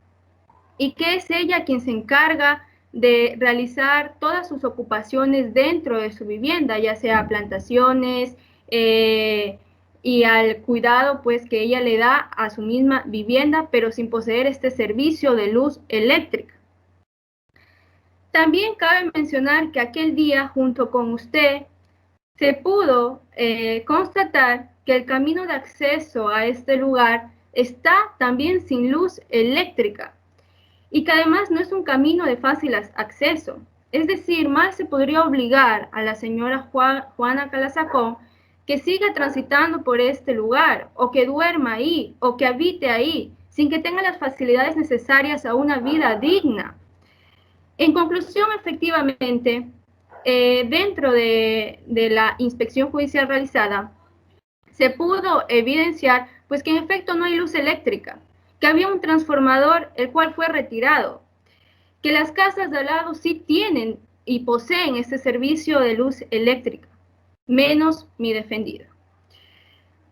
y que es ella quien se encarga de realizar todas sus ocupaciones dentro de su vivienda, ya sea plantaciones y al cuidado pues que ella le da a su misma vivienda, pero sin poseer este servicio de luz eléctrica. También cabe mencionar que aquel día, junto con usted, se pudo constatar que el camino de acceso a este lugar está también sin luz eléctrica y que además no es un camino de fácil acceso. Es decir, más se podría obligar a la señora Juana Calazacón que siga transitando por este lugar, o que duerma ahí, o que habite ahí, sin que tenga las facilidades necesarias a una vida digna. En conclusión, efectivamente, dentro de la inspección judicial realizada, se pudo evidenciar pues que en efecto no hay luz eléctrica, que había un transformador el cual fue retirado, que las casas de al lado sí tienen y poseen este servicio de luz eléctrica, menos mi defendida,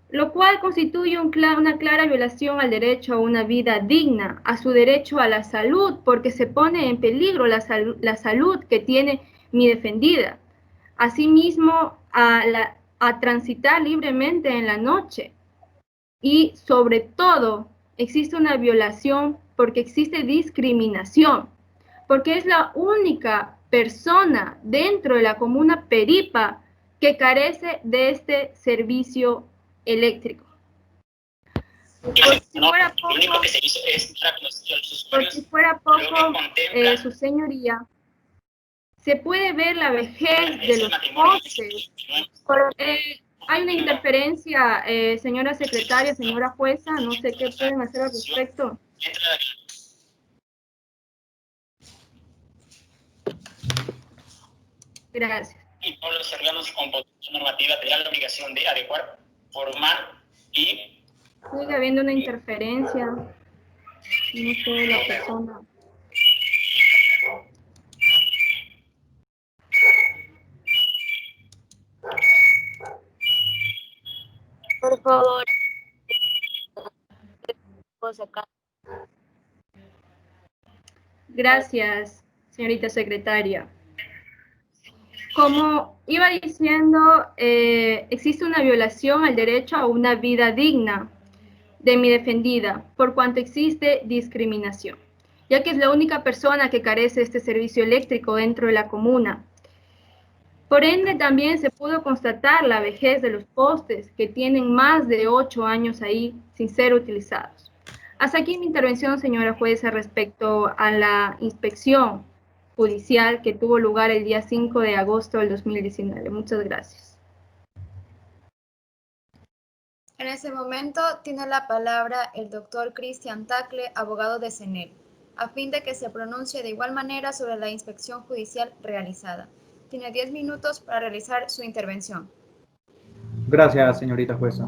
lo cual constituye una clara violación al derecho a una vida digna, a su derecho a la salud, porque se pone en peligro la salud que tiene mi defendida. Asimismo, a transitar libremente en la noche. Y sobre todo, existe una violación porque existe discriminación, porque es la única persona dentro de la comuna Peripa que carece de este servicio eléctrico. Por si fuera poco, su señoría, se puede ver la vejez de los postes. Hay una interferencia, señora secretaria, señora jueza, no sé qué pueden hacer al respecto. Gracias. Y todos los órganos con posición normativa tendrán la obligación de adecuar, formar y... Sigue habiendo una interferencia. No sé, la persona. Por favor. Gracias, señorita secretaria. Como iba diciendo, existe una violación al derecho a una vida digna de mi defendida, por cuanto existe discriminación, ya que es la única persona que carece de este servicio eléctrico dentro de la comuna. Por ende, también se pudo constatar la vejez de los postes, que tienen más de 8 años ahí sin ser utilizados. Hasta aquí mi intervención, señora jueza, respecto a la inspección judicial que tuvo lugar el día 5 de agosto del 2019. Muchas gracias. En ese momento tiene la palabra el doctor Cristian Tacle, abogado de CENEL, a fin de que se pronuncie de igual manera sobre la inspección judicial realizada. Tiene 10 minutos para realizar su intervención. Gracias, señorita jueza.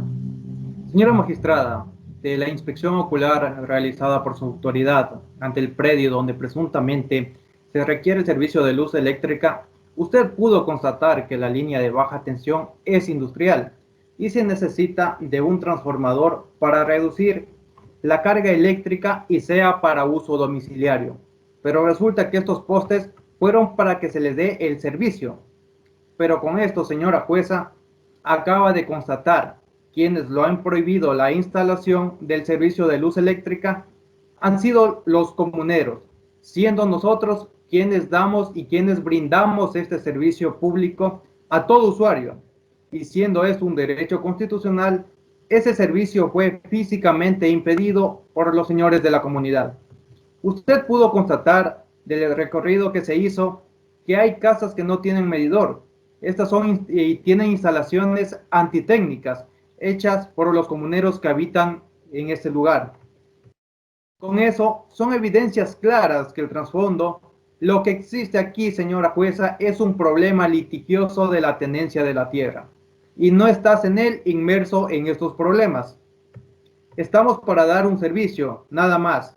Señora magistrada, de la inspección ocular realizada por su autoridad ante el predio donde presuntamente se requiere el servicio de luz eléctrica, usted pudo constatar que la línea de baja tensión es industrial y se necesita de un transformador para reducir la carga eléctrica y sea para uso domiciliario. Pero resulta que estos postes fueron para que se les dé el servicio. Pero con esto, señora jueza, acaba de constatar quienes lo han prohibido la instalación del servicio de luz eléctrica han sido los comuneros, siendo nosotros quienes damos y quienes brindamos este servicio público a todo usuario. Y siendo esto un derecho constitucional, ese servicio fue físicamente impedido por los señores de la comunidad. Usted pudo constatar del recorrido que se hizo que hay casas que no tienen medidor. Estas tienen instalaciones antitécnicas hechas por los comuneros que habitan en este lugar. Con eso, son evidencias claras que el trasfondo, lo que existe aquí, señora jueza, es un problema litigioso de la tenencia de la tierra. Y no estás en él inmerso en estos problemas. Estamos para dar un servicio, nada más.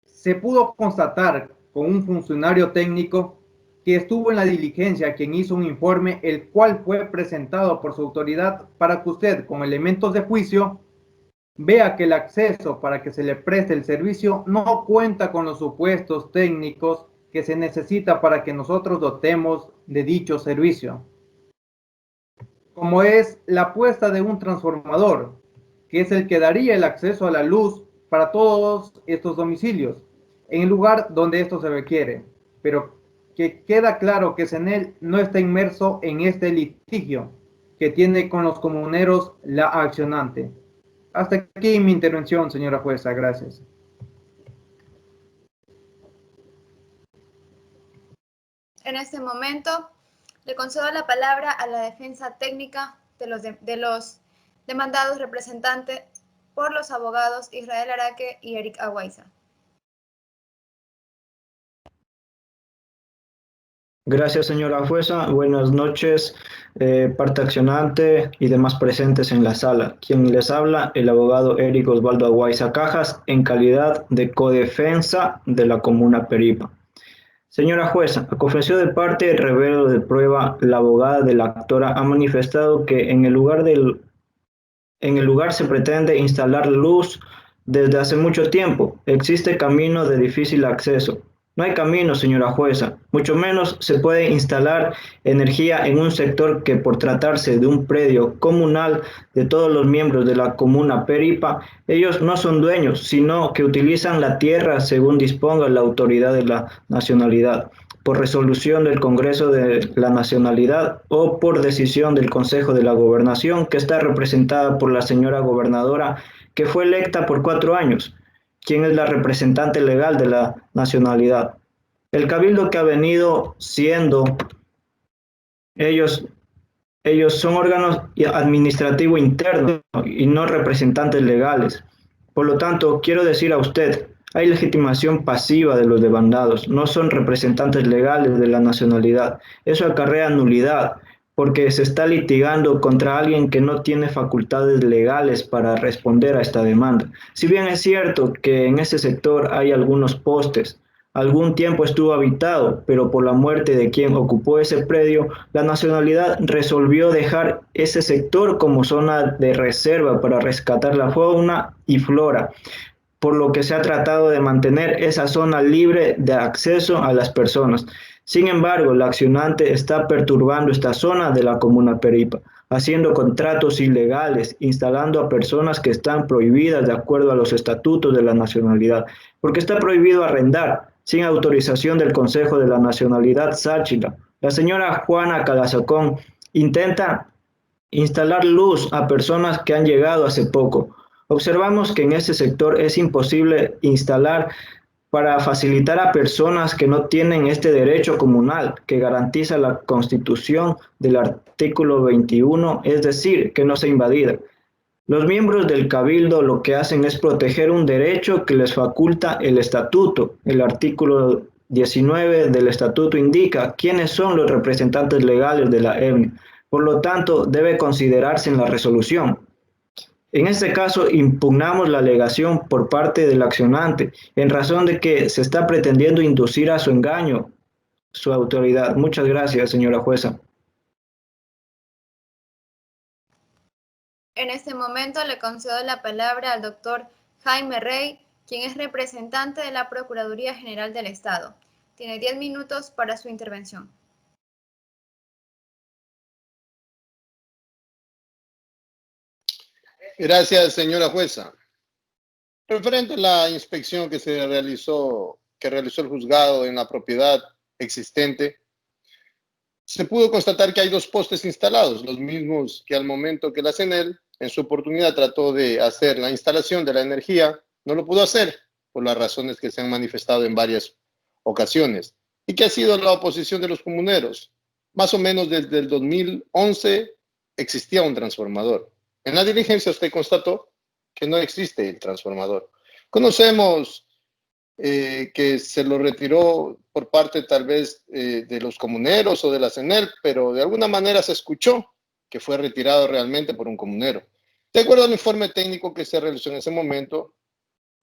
Se pudo constatar con un funcionario técnico que estuvo en la diligencia, quien hizo un informe, el cual fue presentado por su autoridad para que usted, con elementos de juicio, vea que el acceso para que se le preste el servicio no cuenta con los supuestos técnicos que se necesita para que nosotros dotemos de dicho servicio. Como es la puesta de un transformador, que es el que daría el acceso a la luz para todos estos domicilios, en el lugar donde esto se requiere, pero que queda claro que CENEL no está inmerso en este litigio que tiene con los comuneros la accionante. Hasta aquí mi intervención, señora jueza. Gracias. En este momento, le concedo la palabra a la defensa técnica de los demandados representantes por los abogados Israel Araque y Eric Aguaiza. Gracias, señora jueza. Buenas noches, parte accionante y demás presentes en la sala. Quien les habla, el abogado Eric Osvaldo Aguaiza Cajas, en calidad de codefensa de la comuna Peripa. Señora jueza, a confesión de parte y revelo de prueba, la abogada de la actora ha manifestado que en el lugar se pretende instalar luz desde hace mucho tiempo. Existe camino de difícil acceso. No hay camino, señora jueza. Mucho menos se puede instalar energía en un sector que, por tratarse de un predio comunal de todos los miembros de la comuna Peripa, ellos no son dueños, sino que utilizan la tierra según disponga la autoridad de la nacionalidad, por resolución del Congreso de la Nacionalidad o por decisión del Consejo de la Gobernación, que está representada por la señora gobernadora, que fue electa por 4 años, quien es la representante legal de la nacionalidad. El cabildo que ha venido siendo, ellos son órganos administrativos internos y no representantes legales. Por lo tanto, quiero decir a usted, hay legitimación pasiva de los demandados, no son representantes legales de la nacionalidad. Eso acarrea nulidad, porque se está litigando contra alguien que no tiene facultades legales para responder a esta demanda. Si bien es cierto que en ese sector hay algunos postes, algún tiempo estuvo habitado, pero por la muerte de quien ocupó ese predio, la nacionalidad resolvió dejar ese sector como zona de reserva para rescatar la fauna y flora, por lo que se ha tratado de mantener esa zona libre de acceso a las personas. Sin embargo, la accionante está perturbando esta zona de la comuna Peripa, haciendo contratos ilegales, instalando a personas que están prohibidas de acuerdo a los estatutos de la nacionalidad, porque está prohibido arrendar sin autorización del Consejo de la Nacionalidad Sáchila. La señora Juana Calazacón intenta instalar luz a personas que han llegado hace poco. Observamos que en ese sector es imposible instalar para facilitar a personas que no tienen este derecho comunal que garantiza la Constitución del artículo 21, es decir, que no sea invadida. Los miembros del Cabildo lo que hacen es proteger un derecho que les faculta el Estatuto. El artículo 19 del Estatuto indica quiénes son los representantes legales de la etnia. Por lo tanto, debe considerarse en la resolución. En este caso, impugnamos la alegación por parte del accionante, en razón de que se está pretendiendo inducir a su engaño su autoridad. Muchas gracias, señora jueza. En este momento le concedo la palabra al doctor Jaime Rey, quien es representante de la Procuraduría General del Estado. Tiene 10 minutos para su intervención. Gracias, señora jueza. Referente a la inspección que realizó el juzgado en la propiedad existente, se pudo constatar que hay 2 postes instalados, los mismos que al momento que la CENEL, en su oportunidad, trató de hacer la instalación de la energía, no lo pudo hacer por las razones que se han manifestado en varias ocasiones, y que ha sido la oposición de los comuneros. Más o menos desde el 2011 existía un transformador. En la diligencia usted constató que no existe el transformador. Conocemos que se lo retiró por parte tal vez de los comuneros o de la CENEL, pero de alguna manera se escuchó que fue retirado realmente por un comunero. De acuerdo al informe técnico que se realizó en ese momento,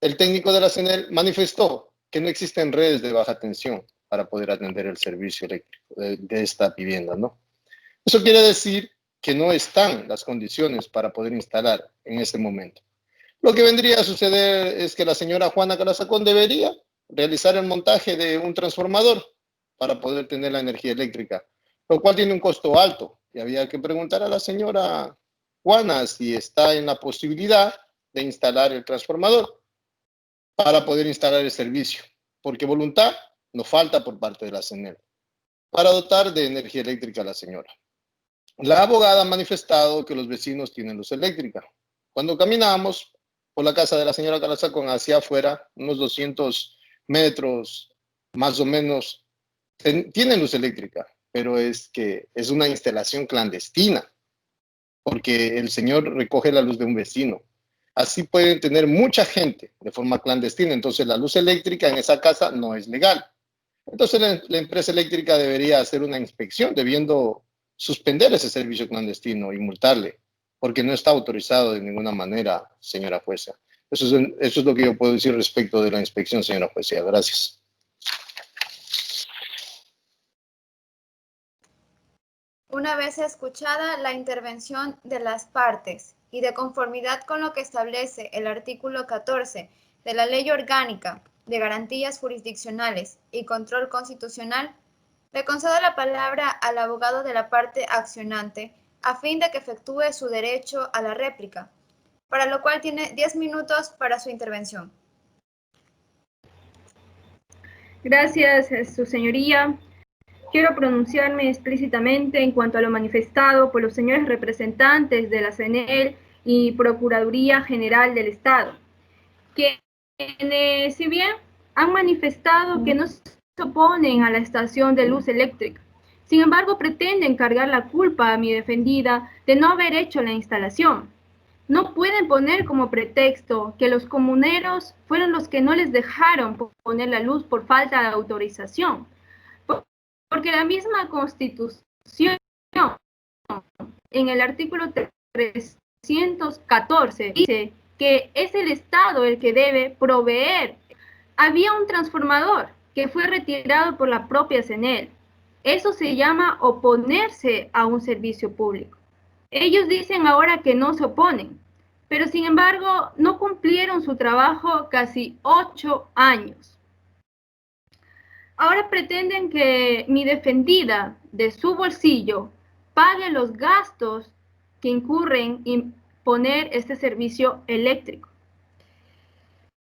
el técnico de la CENEL manifestó que no existen redes de baja tensión para poder atender el servicio eléctrico de esta vivienda, ¿no? Eso quiere decir que no están las condiciones para poder instalar en ese momento. Lo que vendría a suceder es que la señora Juana Calazacón debería realizar el montaje de un transformador para poder tener la energía eléctrica, lo cual tiene un costo alto. Y había que preguntar a la señora Juana si está en la posibilidad de instalar el transformador para poder instalar el servicio, porque voluntad no falta por parte de la CENEL para dotar de energía eléctrica a la señora. La abogada ha manifestado que los vecinos tienen luz eléctrica. Cuando caminamos por la casa de la señora Calazacón hacia afuera, unos 200 metros más o menos, tienen luz eléctrica, pero es que es una instalación clandestina, porque el señor recoge la luz de un vecino. Así pueden tener mucha gente de forma clandestina, entonces la luz eléctrica en esa casa no es legal. Entonces la empresa eléctrica debería hacer una inspección, debiendo suspender ese servicio clandestino y multarle, porque no está autorizado de ninguna manera, señora jueza. Eso es lo que yo puedo decir respecto de la inspección, señora jueza. Gracias. Una vez escuchada la intervención de las partes y de conformidad con lo que establece el artículo 14 de la Ley Orgánica de Garantías Jurisdiccionales y Control Constitucional, le concedo la palabra al abogado de la parte accionante a fin de que efectúe su derecho a la réplica, para lo cual tiene 10 minutos para su intervención. Gracias, su señoría. Quiero pronunciarme explícitamente en cuanto a lo manifestado por los señores representantes de la CNEL y Procuraduría General del Estado, quienes, si bien han manifestado que no se oponen a la estación de luz eléctrica, sin embargo pretenden cargar la culpa a mi defendida de no haber hecho la instalación. No pueden poner como pretexto que los comuneros fueron los que no les dejaron poner la luz por falta de autorización, porque la misma Constitución, en el artículo 314, dice que es el Estado el que debe proveer. Había un transformador que fue retirado por la propia CNEL. Eso se llama oponerse a un servicio público. Ellos dicen ahora que no se oponen, pero sin embargo no cumplieron su trabajo casi 8 años. Ahora pretenden que mi defendida, de su bolsillo, pague los gastos que incurren en poner este servicio eléctrico.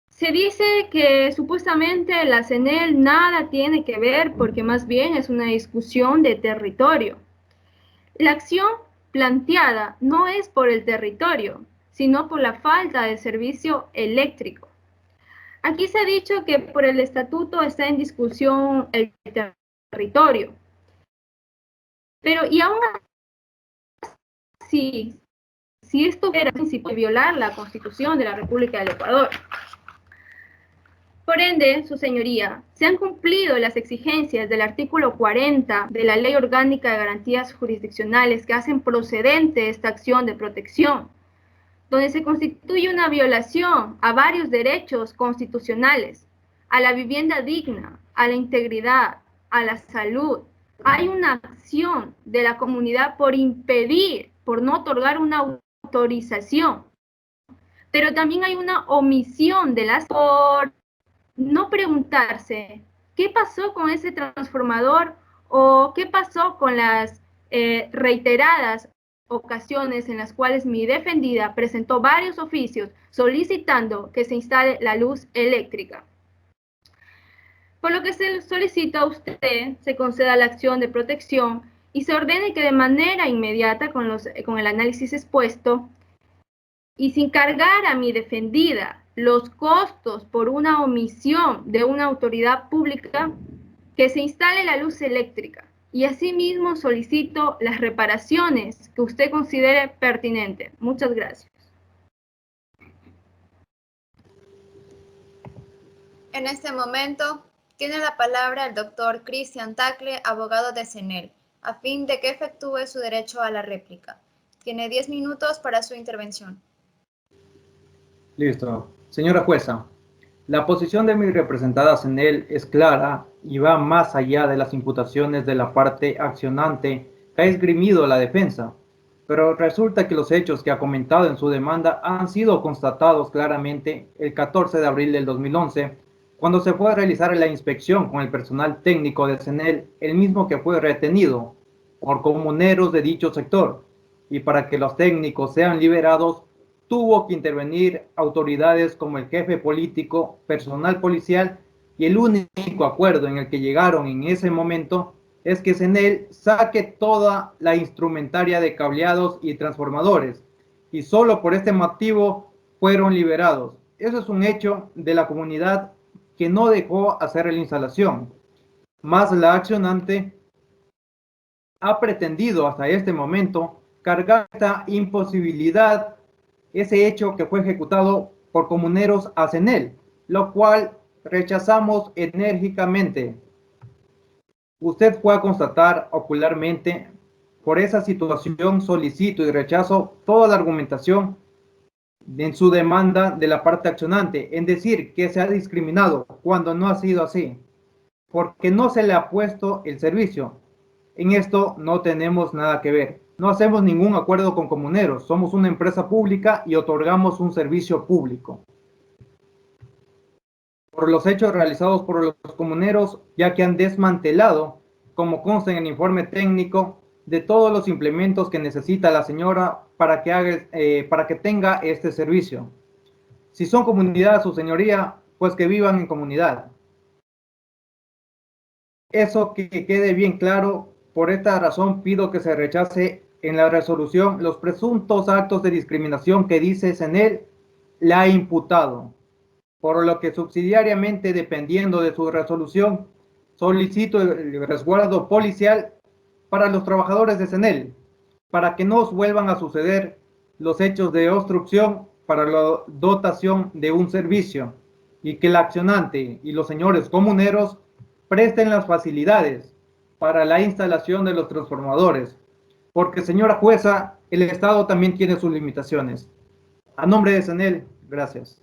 Se dice que supuestamente la CNEL nada tiene que ver porque más bien es una discusión de territorio. La acción planteada no es por el territorio, sino por la falta de servicio eléctrico. Aquí se ha dicho que por el estatuto está en discusión el territorio. Pero, y aún así, si esto era principio de violar la Constitución de la República del Ecuador. Por ende, su señoría, se han cumplido las exigencias del artículo 40 de la Ley Orgánica de Garantías Jurisdiccionales que hacen procedente esta acción de protección, donde se constituye una violación a varios derechos constitucionales, a la vivienda digna, a la integridad, a la salud. Hay una acción de la comunidad por impedir, por no otorgar una autorización, pero también hay una omisión de las por no preguntarse qué pasó con ese transformador o qué pasó con las reiteradas ocasiones en las cuales mi defendida presentó varios oficios solicitando que se instale la luz eléctrica. Por lo que se solicita a usted se conceda la acción de protección y se ordene que de manera inmediata con el análisis expuesto y sin cargar a mi defendida los costos por una omisión de una autoridad pública, que se instale la luz eléctrica. Y asimismo solicito las reparaciones que usted considere pertinentes. Muchas gracias. En este momento tiene la palabra el doctor Cristian Tacle, abogado de CNEL, a fin de que efectúe su derecho a la réplica. Tiene 10 minutos para su intervención. Listo. Señora jueza, la posición de mi representada CNEL es clara y va más allá de las imputaciones de la parte accionante que ha esgrimido la defensa, pero resulta que los hechos que ha comentado en su demanda han sido constatados claramente el 14 de abril del 2011, cuando se fue a realizar la inspección con el personal técnico de CNEL, el mismo que fue retenido por comuneros de dicho sector, y para que los técnicos sean liberados, tuvo que intervenir autoridades como el jefe político, personal policial, y el único acuerdo en el que llegaron en ese momento es que CNEL saque toda la instrumentaria de cableados y transformadores, y solo por este motivo fueron liberados. Eso es un hecho de la comunidad que no dejó hacer la instalación, más la accionante ha pretendido hasta este momento cargar esta imposibilidad, ese hecho que fue ejecutado por comuneros a CNEL, lo cual rechazamos enérgicamente. Usted pueda constatar ocularmente. Por esa situación solicito y rechazo toda la argumentación en su demanda de la parte accionante, en decir que se ha discriminado cuando no ha sido así, porque no se le ha puesto el servicio. En esto no tenemos nada que ver. No hacemos ningún acuerdo con comuneros. Somos una empresa pública y otorgamos un servicio público. Por los hechos realizados por los comuneros, ya que han desmantelado, como consta en el informe técnico, de todos los implementos que necesita la señora para que tenga este servicio. Si son comunidad, su señoría, pues que vivan en comunidad. Eso que quede bien claro. Por esta razón pido que se rechace en la resolución los presuntos actos de discriminación que dice CENEL la ha imputado, por lo que subsidiariamente, dependiendo de su resolución, solicito el resguardo policial para los trabajadores de CENEL, para que no vuelvan a suceder los hechos de obstrucción para la dotación de un servicio, y que el accionante y los señores comuneros presten las facilidades para la instalación de los transformadores, porque, señora jueza, el Estado también tiene sus limitaciones. A nombre de CENEL, gracias.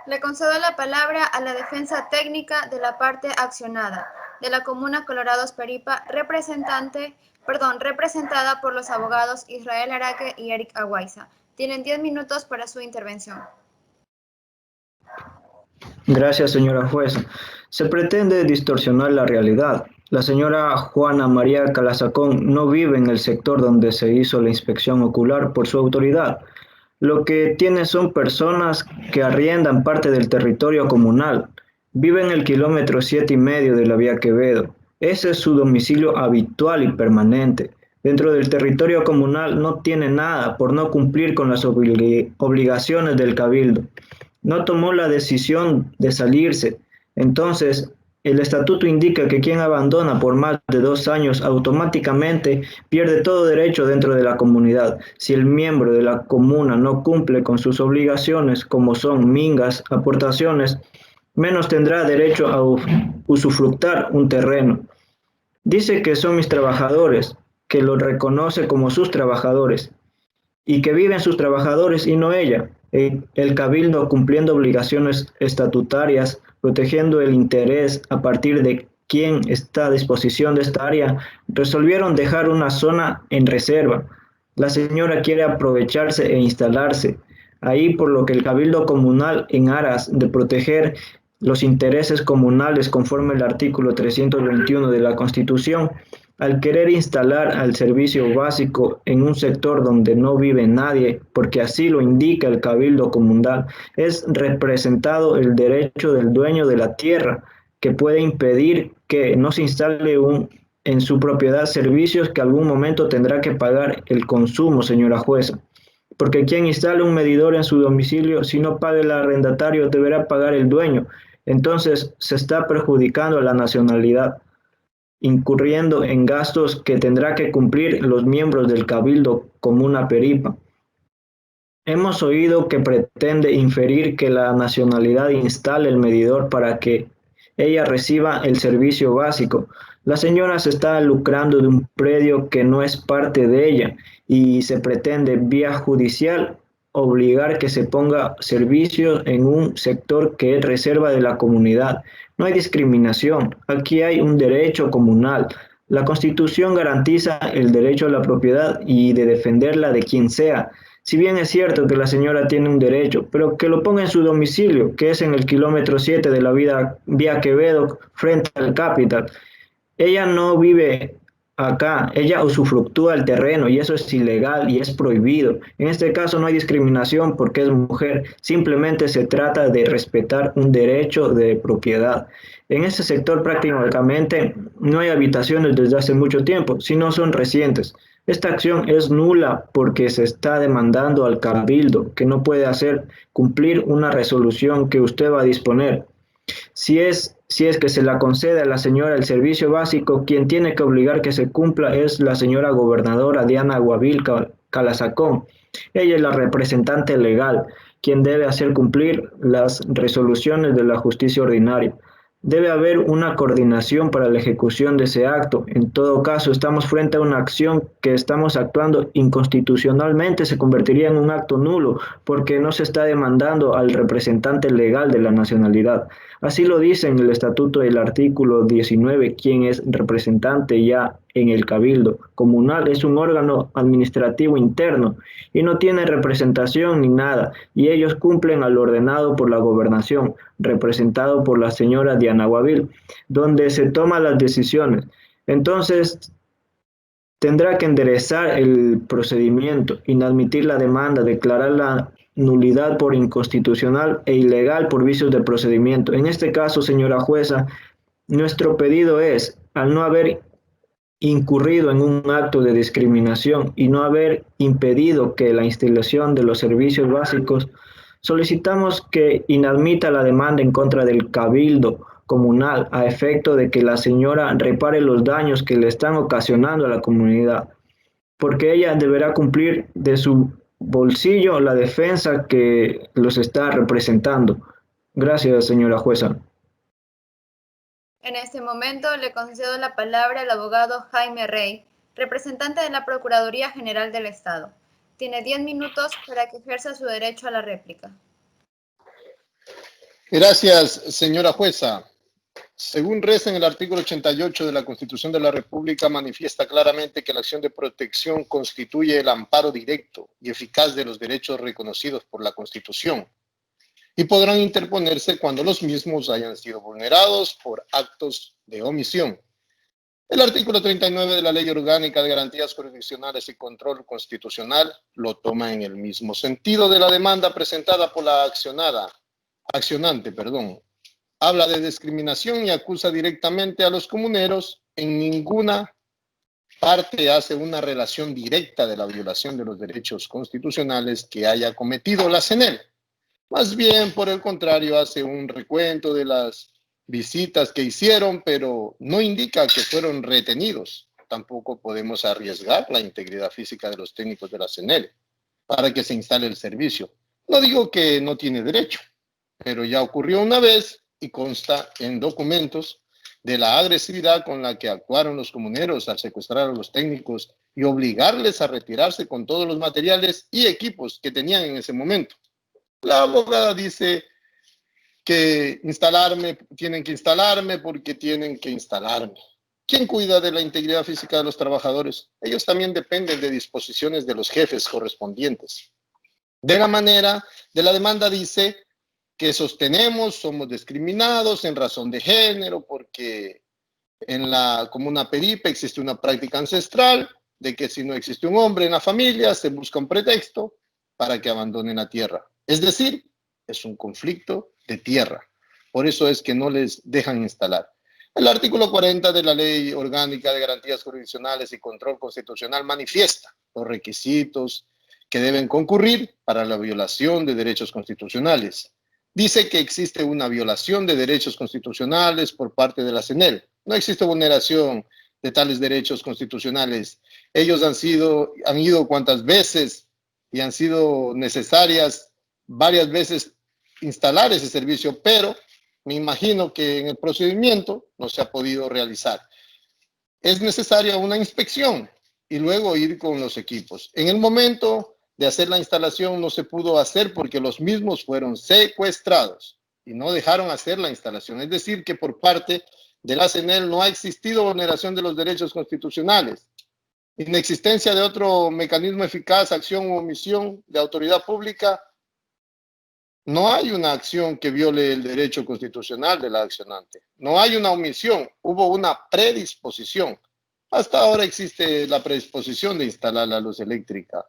Le concedo la palabra a la defensa técnica de la parte accionada de la Comuna Colorados Peripa, representada por los abogados Israel Araque y Eric Aguaiza. Tienen 10 minutos para su intervención. Gracias, señora jueza. Se pretende distorsionar la realidad. La señora Juana María Calazacón no vive en el sector donde se hizo la inspección ocular por su autoridad. Lo que tiene son personas que arriendan parte del territorio comunal. Vive en el kilómetro 7,5 de la vía Quevedo. Ese es su domicilio habitual y permanente. Dentro del territorio comunal no tiene nada por no cumplir con las obligaciones del cabildo. No tomó la decisión de salirse. Entonces, el estatuto indica que quien abandona por más de 2 años automáticamente pierde todo derecho dentro de la comunidad. Si el miembro de la comuna no cumple con sus obligaciones, como son mingas, aportaciones, menos tendrá derecho a usufructar un terreno. Dice que son mis trabajadores, que los reconoce como sus trabajadores, y que viven sus trabajadores y no ella. El cabildo, cumpliendo obligaciones estatutarias, protegiendo el interés a partir de quien está a disposición de esta área, resolvieron dejar una zona en reserva. La señora quiere aprovecharse e instalarse ahí, por lo que el cabildo comunal, en aras de proteger los intereses comunales conforme al artículo 321 de la Constitución, al querer instalar al servicio básico en un sector donde no vive nadie, porque así lo indica el cabildo comunal, es representado el derecho del dueño de la tierra, que puede impedir que no se instale en su propiedad servicios que algún momento tendrá que pagar el consumo, señora jueza. Porque quien instale un medidor en su domicilio, si no paga el arrendatario, deberá pagar el dueño. Entonces se está perjudicando a la nacionalidad, incurriendo en gastos que tendrá que cumplir los miembros del Cabildo Comuna Peripa. Hemos oído que pretende inferir que la nacionalidad instale el medidor para que ella reciba el servicio básico. La señora se está lucrando de un predio que no es parte de ella y se pretende vía judicial obligar que se ponga servicios en un sector que es reserva de la comunidad. No hay discriminación, aquí hay un derecho comunal. La Constitución garantiza el derecho a la propiedad y de defenderla de quien sea. Si bien es cierto que la señora tiene un derecho, pero que lo ponga en su domicilio, que es en el kilómetro 7 de la vía Quevedo, frente al Capital. Ella no vive acá, ella usufructúa el terreno y eso es ilegal y es prohibido. En este caso no hay discriminación porque es mujer, simplemente se trata de respetar un derecho de propiedad. En este sector prácticamente no hay habitaciones desde hace mucho tiempo, sino son recientes. Esta acción es nula porque se está demandando al cabildo, que no puede hacer cumplir una resolución que usted va a disponer. Si es que se la concede a la señora el servicio básico, quien tiene que obligar que se cumpla es la señora gobernadora Diana Guavil Calazacón. Ella es la representante legal quien debe hacer cumplir las resoluciones de la justicia ordinaria. Debe haber una coordinación para la ejecución de ese acto. En todo caso, estamos frente a una acción que estamos actuando inconstitucionalmente, se convertiría en un acto nulo, porque no se está demandando al representante legal de la nacionalidad. Así lo dice en el estatuto del artículo 19, quien es representante ya en el cabildo comunal, es un órgano administrativo interno y no tiene representación ni nada, y ellos cumplen a lo ordenado por la gobernación, representado por la señora Diana Guavil, donde se toman las decisiones. Entonces, tendrá que enderezar el procedimiento, inadmitir la demanda, declarar la nulidad por inconstitucional e ilegal por vicios de procedimiento. En este caso, señora jueza, nuestro pedido es, al no haber incurrido en un acto de discriminación y no haber impedido que la instalación de los servicios básicos, solicitamos que inadmita la demanda en contra del Cabildo Comunal a efecto de que la señora repare los daños que le están ocasionando a la comunidad, porque ella deberá cumplir de su bolsillo la defensa que los está representando. Gracias, señora jueza. En este momento le concedo la palabra al abogado Jaime Rey, representante de la Procuraduría General del Estado. Tiene 10 minutos para que ejerza su derecho a la réplica. Gracias, señora jueza. Según reza en el artículo 88 de la Constitución de la República, manifiesta claramente que la acción de protección constituye el amparo directo y eficaz de los derechos reconocidos por la Constitución y podrán interponerse cuando los mismos hayan sido vulnerados por actos de omisión. El artículo 39 de la Ley Orgánica de Garantías Jurisdiccionales y Control Constitucional lo toma en el mismo sentido de la demanda presentada por la accionante. Habla de discriminación y acusa directamente a los comuneros. En ninguna parte hace una relación directa de la violación de los derechos constitucionales que haya cometido la CNEL. Más bien, por el contrario, hace un recuento de las visitas que hicieron, pero no indica que fueron retenidos. Tampoco podemos arriesgar la integridad física de los técnicos de la CNEL para que se instale el servicio. No digo que no tiene derecho, pero ya ocurrió una vez y consta en documentos de la agresividad con la que actuaron los comuneros al secuestrar a los técnicos y obligarles a retirarse con todos los materiales y equipos que tenían en ese momento. La abogada dice que tienen que instalarme porque tienen que instalarme. ¿Quién cuida de la integridad física de los trabajadores? Ellos también dependen de disposiciones de los jefes correspondientes. De la manera de la demanda dice que sostenemos, somos discriminados en razón de género porque en la comuna Peripe existe una práctica ancestral de que si no existe un hombre en la familia se busca un pretexto para que abandonen la tierra. Es decir, es un conflicto de tierra. Por eso es que no les dejan instalar. El artículo 40 de la Ley Orgánica de Garantías Jurisdiccionales y Control Constitucional manifiesta los requisitos que deben concurrir para la violación de derechos constitucionales. Dice que existe una violación de derechos constitucionales por parte de la CNEL. No existe vulneración de tales derechos constitucionales. Ellos han ido cuantas veces y han sido necesarias varias veces instalar ese servicio, pero me imagino que en el procedimiento no se ha podido realizar. Es necesaria una inspección y luego ir con los equipos. En el momento de hacer la instalación no se pudo hacer porque los mismos fueron secuestrados y no dejaron hacer la instalación. Es decir, que por parte de la CNEL no ha existido vulneración de los derechos constitucionales. Inexistencia de otro mecanismo eficaz, acción u omisión de autoridad pública. No hay una acción que viole el derecho constitucional de la accionante. No hay una omisión, hubo una predisposición. Hasta ahora existe la predisposición de instalar la luz eléctrica.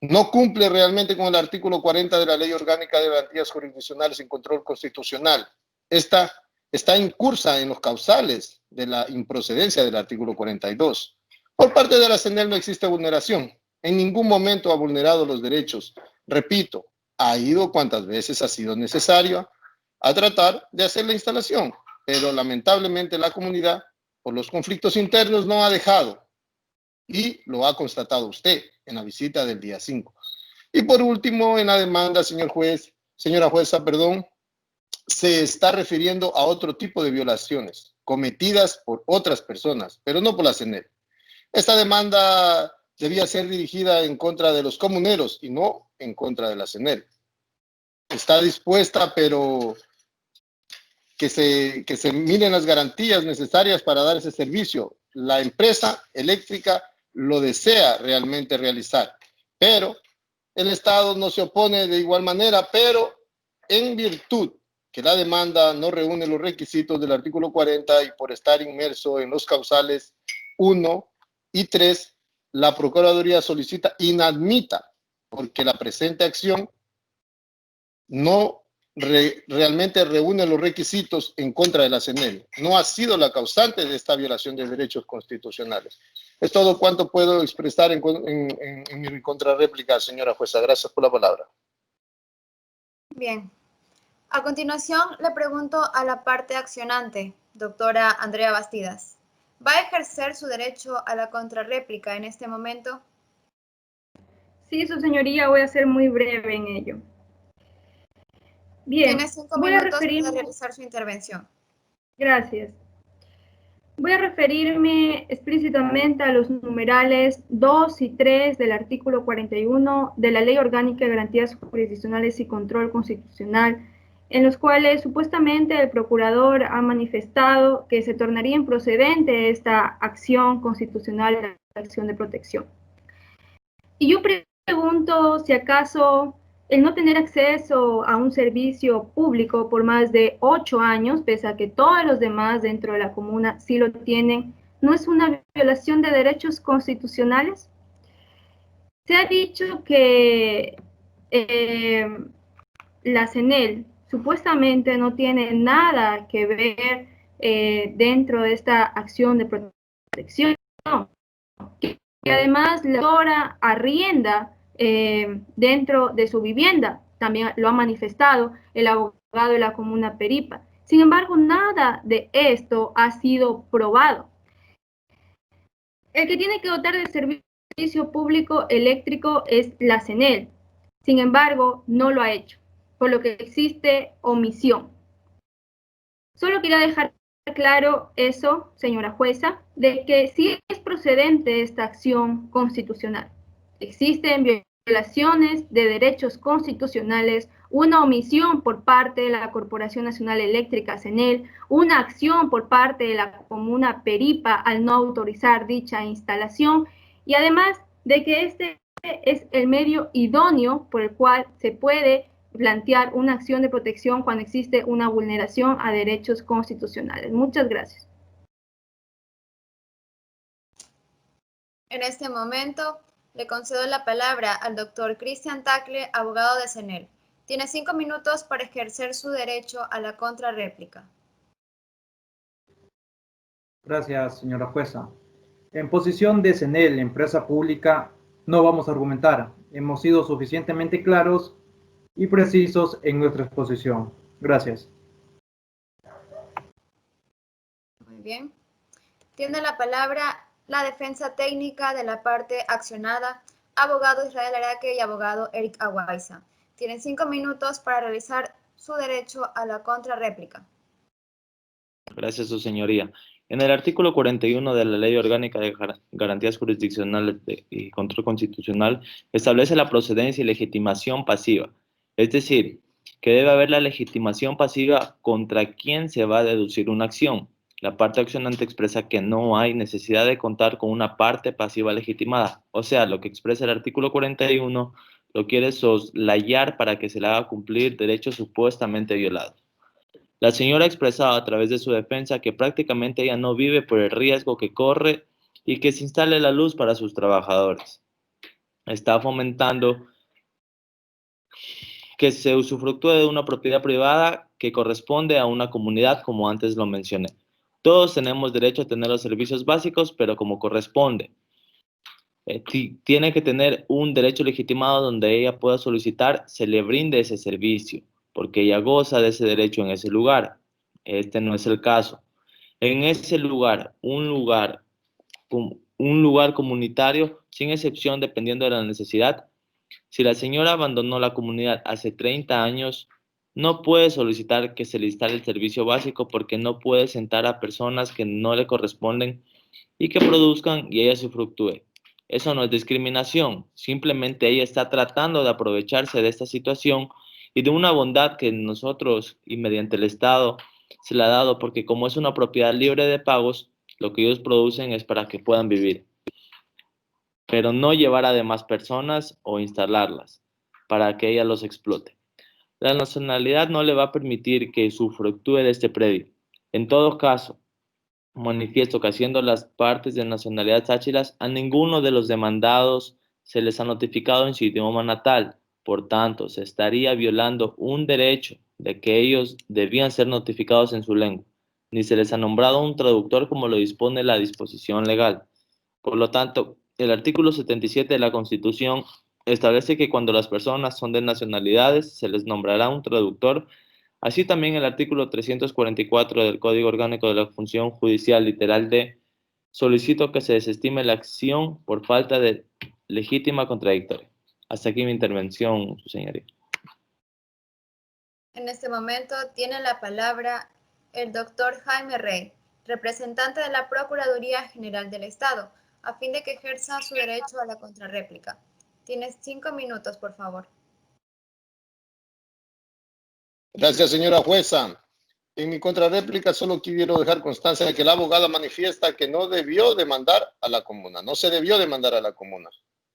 No cumple realmente con el artículo 40 de la Ley Orgánica de Garantías Jurisdiccionales y Control Constitucional. Esta está incursa en los causales de la improcedencia del artículo 42. Por parte de la CNEL no existe vulneración. En ningún momento ha vulnerado los derechos. Repito, ha ido cuantas veces ha sido necesario a tratar de hacer la instalación, pero lamentablemente la comunidad, por los conflictos internos, no ha dejado, y lo ha constatado usted en la visita del día 5. Y por último, en la demanda, señora jueza, se está refiriendo a otro tipo de violaciones cometidas por otras personas, pero no por la CNEL. Esta demanda debía ser dirigida en contra de los comuneros y no en contra de la CNEL. Está dispuesta, pero que se miren las garantías necesarias para dar ese servicio. La empresa eléctrica lo desea realmente realizar, pero el Estado no se opone de igual manera, pero en virtud que la demanda no reúne los requisitos del artículo 40 y por estar inmerso en los causales 1 y 3, la Procuraduría solicita inadmita porque la presente acción no realmente reúne los requisitos en contra de la CNEL. No ha sido la causante de esta violación de derechos constitucionales. Es todo cuanto puedo expresar en mi contrarréplica, señora jueza. Gracias por la palabra. Bien. A continuación, le pregunto a la parte accionante, doctora Andrea Bastidas. ¿Va a ejercer su derecho a la contrarréplica en este momento? Sí, su señoría, voy a ser muy breve en ello. Bien, tiene 5 voy a minutos referirme... para realizar su intervención. Gracias. Voy a referirme explícitamente a los numerales 2 y 3 del artículo 41 de la Ley Orgánica de Garantías Jurisdiccionales y Control Constitucional, en los cuales supuestamente el procurador ha manifestado que se tornaría improcedente esta acción constitucional, la acción de protección. Y yo pregunto si acaso el no tener acceso a un servicio público por más de 8 años, pese a que todos los demás dentro de la comuna sí lo tienen, ¿no es una violación de derechos constitucionales? Se ha dicho que la CNEL supuestamente no tiene nada que ver dentro de esta acción de protección, que además la autora arrienda dentro de su vivienda, también lo ha manifestado el abogado de la comuna Peripa. Sin embargo, nada de esto ha sido probado. El que tiene que dotar del servicio público eléctrico es la CNEL. Sin embargo, no lo ha hecho, por lo que existe omisión. Solo quería dejar claro eso, señora jueza, de que sí es procedente esta acción constitucional. Existen violaciones de derechos constitucionales, una omisión por parte de la Corporación Nacional Eléctrica, CNEL, una acción por parte de la comuna Peripa al no autorizar dicha instalación, y además de que este es el medio idóneo por el cual se puede plantear una acción de protección cuando existe una vulneración a derechos constitucionales. Muchas gracias. En este momento, le concedo la palabra al doctor Cristian Tacle, abogado de CNEL. Tiene 5 minutos para ejercer su derecho a la contrarréplica. Gracias, señora jueza. En posición de CNEL, empresa pública, no vamos a argumentar. Hemos sido suficientemente claros y precisos en nuestra exposición. Gracias. Muy bien. Tiene la palabra la defensa técnica de la parte accionada, abogado Israel Araque y abogado Eric Aguaiza. Tienen 5 minutos para realizar su derecho a la contrarréplica. Gracias, su señoría. En el artículo 41 de la Ley Orgánica de Garantías Jurisdiccionales y Control Constitucional establece la procedencia y legitimación pasiva. Es decir, que debe haber la legitimación pasiva contra quien se va a deducir una acción. La parte accionante expresa que no hay necesidad de contar con una parte pasiva legitimada. O sea, lo que expresa el artículo 41 lo quiere soslayar para que se le haga cumplir derechos supuestamente violados. La señora ha expresado a través de su defensa que prácticamente ella no vive por el riesgo que corre y que se instale la luz para sus trabajadores. Está fomentando que se usufructúe de una propiedad privada que corresponde a una comunidad, como antes lo mencioné. Todos tenemos derecho a tener los servicios básicos, pero como corresponde. Tiene que tener un derecho legitimado donde ella pueda solicitar se le brinde ese servicio, porque ella goza de ese derecho en ese lugar. Este no es el caso. En ese lugar, un lugar comunitario, sin excepción, dependiendo de la necesidad, Si la señora abandonó la comunidad hace 30 años, no puede solicitar que se le instale el servicio básico porque no puede sentar a personas que no le corresponden y que produzcan y ella se fructúe. Eso no es discriminación, simplemente ella está tratando de aprovecharse de esta situación y de una bondad que nosotros y mediante el Estado se le ha dado, porque como es una propiedad libre de pagos, lo que ellos producen es para que puedan vivir, pero no llevar a demás personas o instalarlas para que ella los explote. La nacionalidad no le va a permitir que usufructúe de este predio. En todo caso, manifiesto que haciendo las partes de nacionalidad sáchilas, a ninguno de los demandados se les ha notificado en su idioma natal. Por tanto, se estaría violando un derecho de que ellos debían ser notificados en su lengua. Ni se les ha nombrado un traductor como lo dispone la disposición legal. Por lo tanto, el artículo 77 de la Constitución establece que cuando las personas son de nacionalidades, se les nombrará un traductor. Así también el artículo 344 del Código Orgánico de la Función Judicial literal D, solicito que se desestime la acción por falta de legítima contradictoria. Hasta aquí mi intervención, su señoría. En este momento tiene la palabra el doctor Jaime Rey, representante de la Procuraduría General del Estado, a fin de que ejerza su derecho a la contrarréplica. Tienes 5 minutos, por favor. Gracias, señora jueza. En mi contrarréplica solo quiero dejar constancia de que la abogada manifiesta que no debió demandar a la comuna, no se debió demandar a la comuna,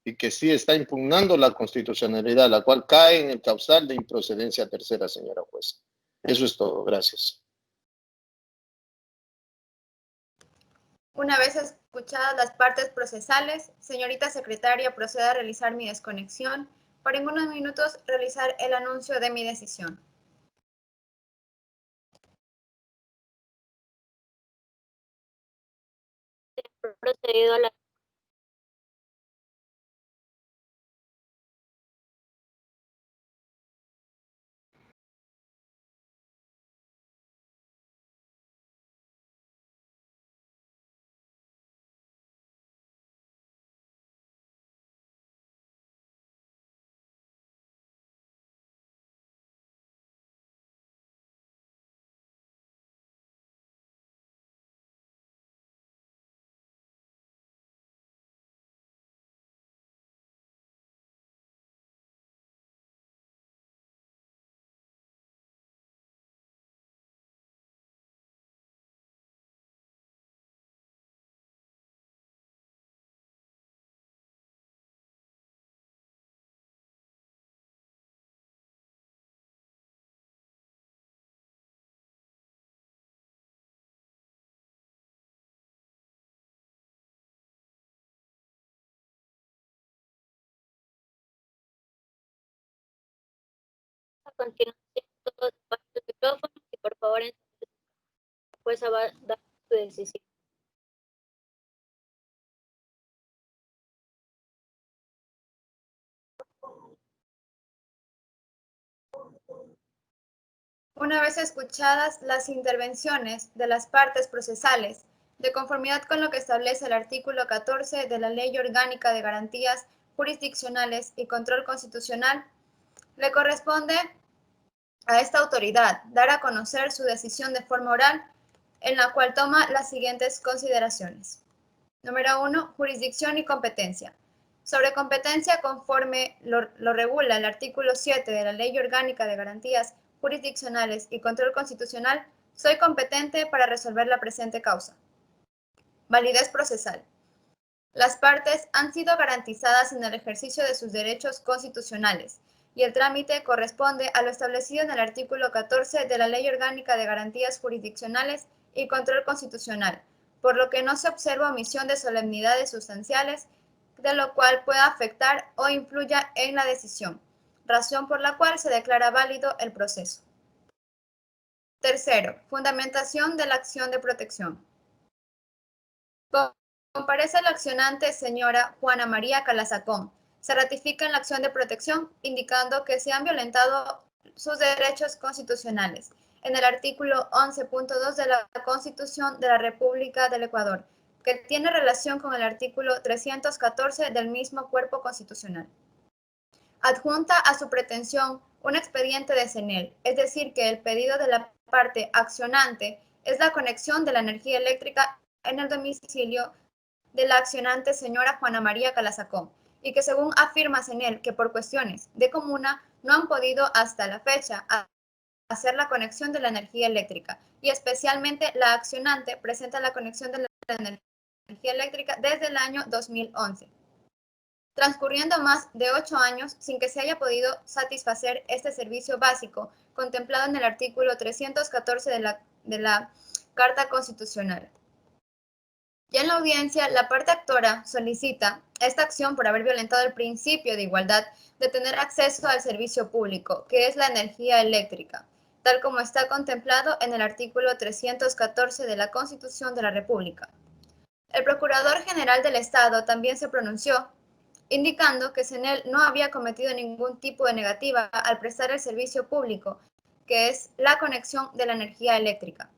y que sí está impugnando la constitucionalidad, la cual cae en el causal de improcedencia tercera, señora jueza. Eso es todo. Gracias. Una vez escuchadas las partes procesales, señorita secretaria, proceda a realizar mi desconexión para en unos minutos realizar el anuncio de mi decisión. Procedido a la continuación todos apaguen los micrófonos y por favor la jueza va a dar su decisión. Una vez escuchadas las intervenciones de las partes procesales, de conformidad con lo que establece el artículo 14 de la Ley Orgánica de Garantías Jurisdiccionales y Control Constitucional, le corresponde a esta autoridad dar a conocer su decisión de forma oral, en la cual toma las siguientes consideraciones. Número 1. Jurisdicción y competencia. Sobre competencia, conforme lo regula el artículo 7 de la Ley Orgánica de Garantías Jurisdiccionales y Control Constitucional, soy competente para resolver la presente causa. Validez procesal. Las partes han sido garantizadas en el ejercicio de sus derechos constitucionales y el trámite corresponde a lo establecido en el artículo 14 de la Ley Orgánica de Garantías Jurisdiccionales y Control Constitucional, por lo que no se observa omisión de solemnidades sustanciales, de lo cual pueda afectar o influya en la decisión, razón por la cual se declara válido el proceso. Tercero, fundamentación de la acción de protección. Comparece el accionante señora Juana María Calazacón. Se ratifica en la acción de protección indicando que se han violentado sus derechos constitucionales en el artículo 11.2 de la Constitución de la República del Ecuador, que tiene relación con el artículo 314 del mismo cuerpo constitucional. Adjunta a su pretensión un expediente de CENEL, es decir, que el pedido de la parte accionante es la conexión de la energía eléctrica en el domicilio de la accionante señora Juana María Calazacón, y que según afirma CENEL que por cuestiones de comuna no han podido hasta la fecha hacer la conexión de la energía eléctrica, y especialmente la accionante presenta la conexión de la energía eléctrica desde el año 2011, transcurriendo más de 8 años sin que se haya podido satisfacer este servicio básico contemplado en el artículo 314 de la Carta Constitucional. Ya en la audiencia, la parte actora solicita esta acción por haber violentado el principio de igualdad de tener acceso al servicio público, que es la energía eléctrica, tal como está contemplado en el artículo 314 de la Constitución de la República. El Procurador General del Estado también se pronunció, indicando que CENEL no había cometido ningún tipo de negativa al prestar el servicio público, que es la conexión de la energía eléctrica.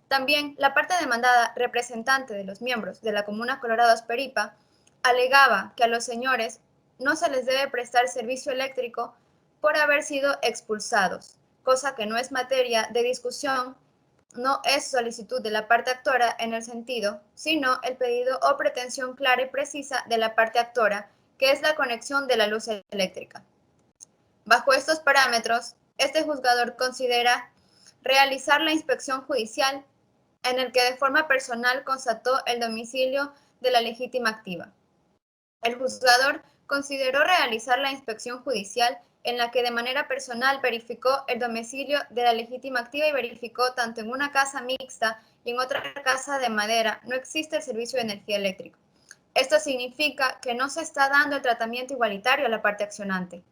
También la parte demandada, representante de los miembros de la Comuna Colorados Peripa, alegaba que a los señores no se les debe prestar servicio eléctrico por haber sido expulsados, cosa que no es materia de discusión, no es solicitud de la parte actora en el sentido, sino el pedido o pretensión clara y precisa de la parte actora, que es la conexión de la luz eléctrica. Bajo estos parámetros, este juzgador considera realizar la inspección judicial en el que de forma personal constató el domicilio de la legítima activa. El juzgador consideró realizar la inspección judicial en la que de manera personal verificó el domicilio de la legítima activa y verificó tanto en una casa mixta y en otra casa de madera no existe el servicio de energía eléctrica. Esto significa que no se está dando el tratamiento igualitario a la parte accionante.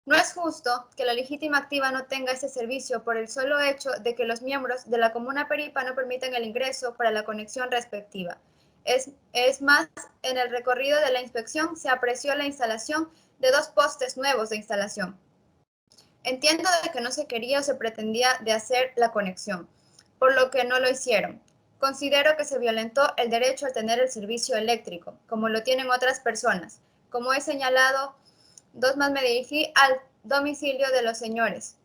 No es justo que la legítima activa no tenga ese servicio por el solo hecho de que los miembros de la Comuna Peripa no permitan el ingreso para la conexión respectiva. Es más, en el recorrido de la inspección se apreció la instalación de 2 postes nuevos de instalación. Entiendo de que no se quería o se pretendía de hacer la conexión, por lo que no lo hicieron. Considero que se violentó el derecho a tener el servicio eléctrico, como lo tienen otras personas. Como he señalado, 2 más me dirigí al domicilio de los señores,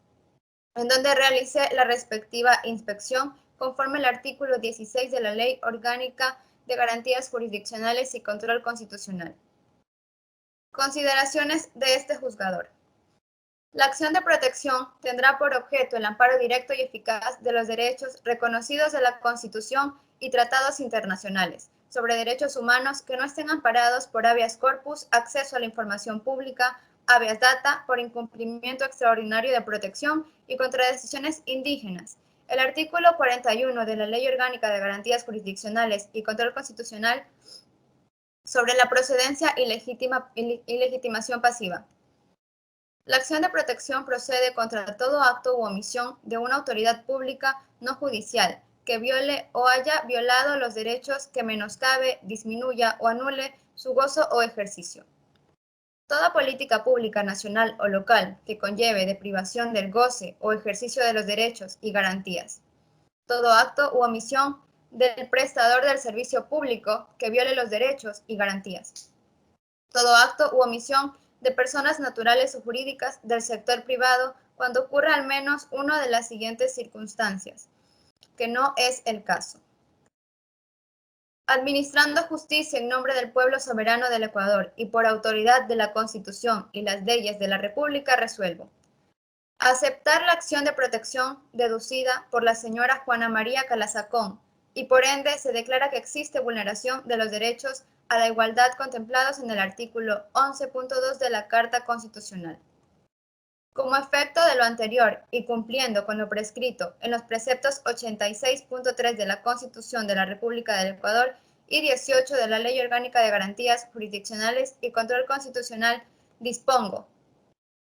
en donde realicé la respectiva inspección conforme al artículo 16 de la Ley Orgánica de Garantías Jurisdiccionales y Control Constitucional. Consideraciones de este juzgador. La acción de protección tendrá por objeto el amparo directo y eficaz de los derechos reconocidos de la Constitución y tratados internacionales sobre derechos humanos que no estén amparados por habeas corpus, acceso a la información pública, habeas data, por incumplimiento extraordinario de protección y contra decisiones indígenas. El artículo 41 de la Ley Orgánica de Garantías Jurisdiccionales y Control Constitucional sobre la procedencia y legitimación pasiva. La acción de protección procede contra todo acto u omisión de una autoridad pública no judicial que viole o haya violado los derechos, que menoscabe, disminuya o anule su gozo o ejercicio. Toda política pública nacional o local que conlleve de privación del goce o ejercicio de los derechos y garantías. Todo acto u omisión del prestador del servicio público que viole los derechos y garantías. Todo acto u omisión de personas naturales o jurídicas del sector privado cuando ocurra al menos una de las siguientes circunstancias, que no es el caso. Administrando justicia en nombre del pueblo soberano del Ecuador y por autoridad de la Constitución y las leyes de la República, resuelvo. Aceptar la acción de protección deducida por la señora Juana María Calazacón, y por ende se declara que existe vulneración de los derechos a la igualdad contemplados en el artículo 11.2 de la Carta Constitucional. Como efecto de lo anterior y cumpliendo con lo prescrito en los preceptos 86.3 de la Constitución de la República del Ecuador y 18 de la Ley Orgánica de Garantías Jurisdiccionales y Control Constitucional, dispongo,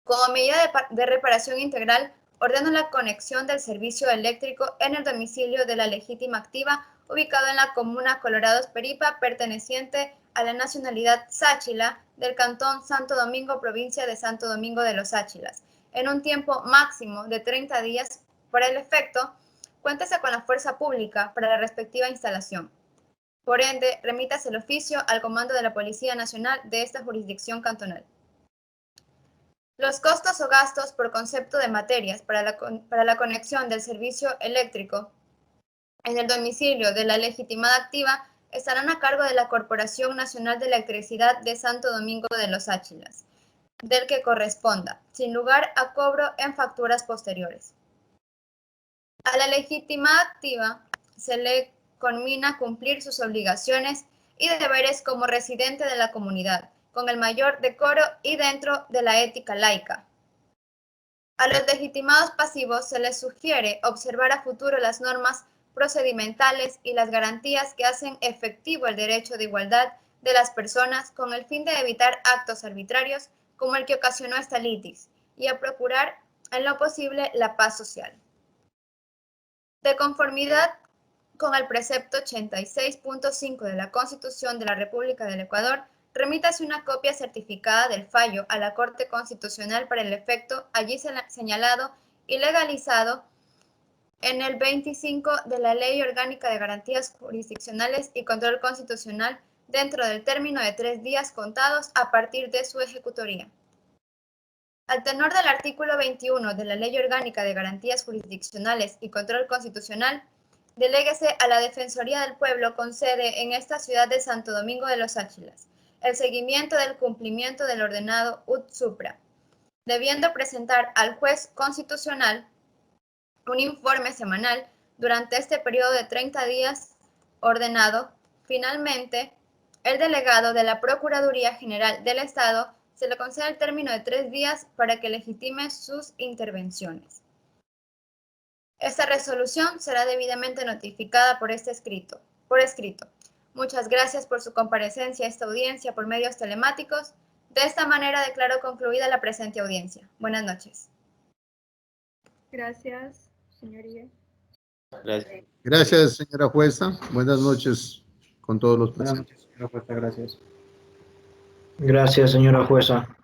como medida de reparación integral, ordeno la conexión del servicio eléctrico en el domicilio de la legítima activa ubicado en la comuna Colorados Peripa, perteneciente a la nacionalidad Sáchila del cantón Santo Domingo, provincia de Santo Domingo de los Sáchilas, en un tiempo máximo de 30 días. Para el efecto, cuéntese con la fuerza pública para la respectiva instalación. Por ende, remítase el oficio al comando de la Policía Nacional de esta jurisdicción cantonal. Los costos o gastos por concepto de materias para la conexión del servicio eléctrico en el domicilio de la legitimada activa estarán a cargo de la Corporación Nacional de Electricidad de Santo Domingo de los Áchilas, del que corresponda, sin lugar a cobro en facturas posteriores. A la legitimada activa se le conmina cumplir sus obligaciones y deberes como residente de la comunidad, con el mayor decoro y dentro de la ética laica. A los legitimados pasivos se les sugiere observar a futuro las normas procedimentales y las garantías que hacen efectivo el derecho de igualdad de las personas con el fin de evitar actos arbitrarios como el que ocasionó esta litis y a procurar en lo posible la paz social. De conformidad con el precepto 86.5 de la Constitución de la República del Ecuador, remítase una copia certificada del fallo a la Corte Constitucional para el efecto allí señalado y legalizado en el 25 de la Ley Orgánica de Garantías Jurisdiccionales y Control Constitucional dentro del término de 3 días contados a partir de su ejecutoría. Al tenor del artículo 21 de la Ley Orgánica de Garantías Jurisdiccionales y Control Constitucional, deléguese a la Defensoría del Pueblo con sede en esta ciudad de Santo Domingo de los Áchilas el seguimiento del cumplimiento del ordenado ut supra, debiendo presentar al juez constitucional un informe semanal durante este periodo de 30 días ordenado. Finalmente, el delegado de la Procuraduría General del Estado se le concede el término de 3 días para que legitime sus intervenciones. Esta resolución será debidamente notificada por escrito. Muchas gracias por su comparecencia a esta audiencia por medios telemáticos. De esta manera declaro concluida la presente audiencia. Buenas noches. Gracias, señoría. Gracias. Gracias, señora jueza. Buenas noches con todos los Buenas presentes. noches, señora jueza, gracias. Gracias, señora jueza.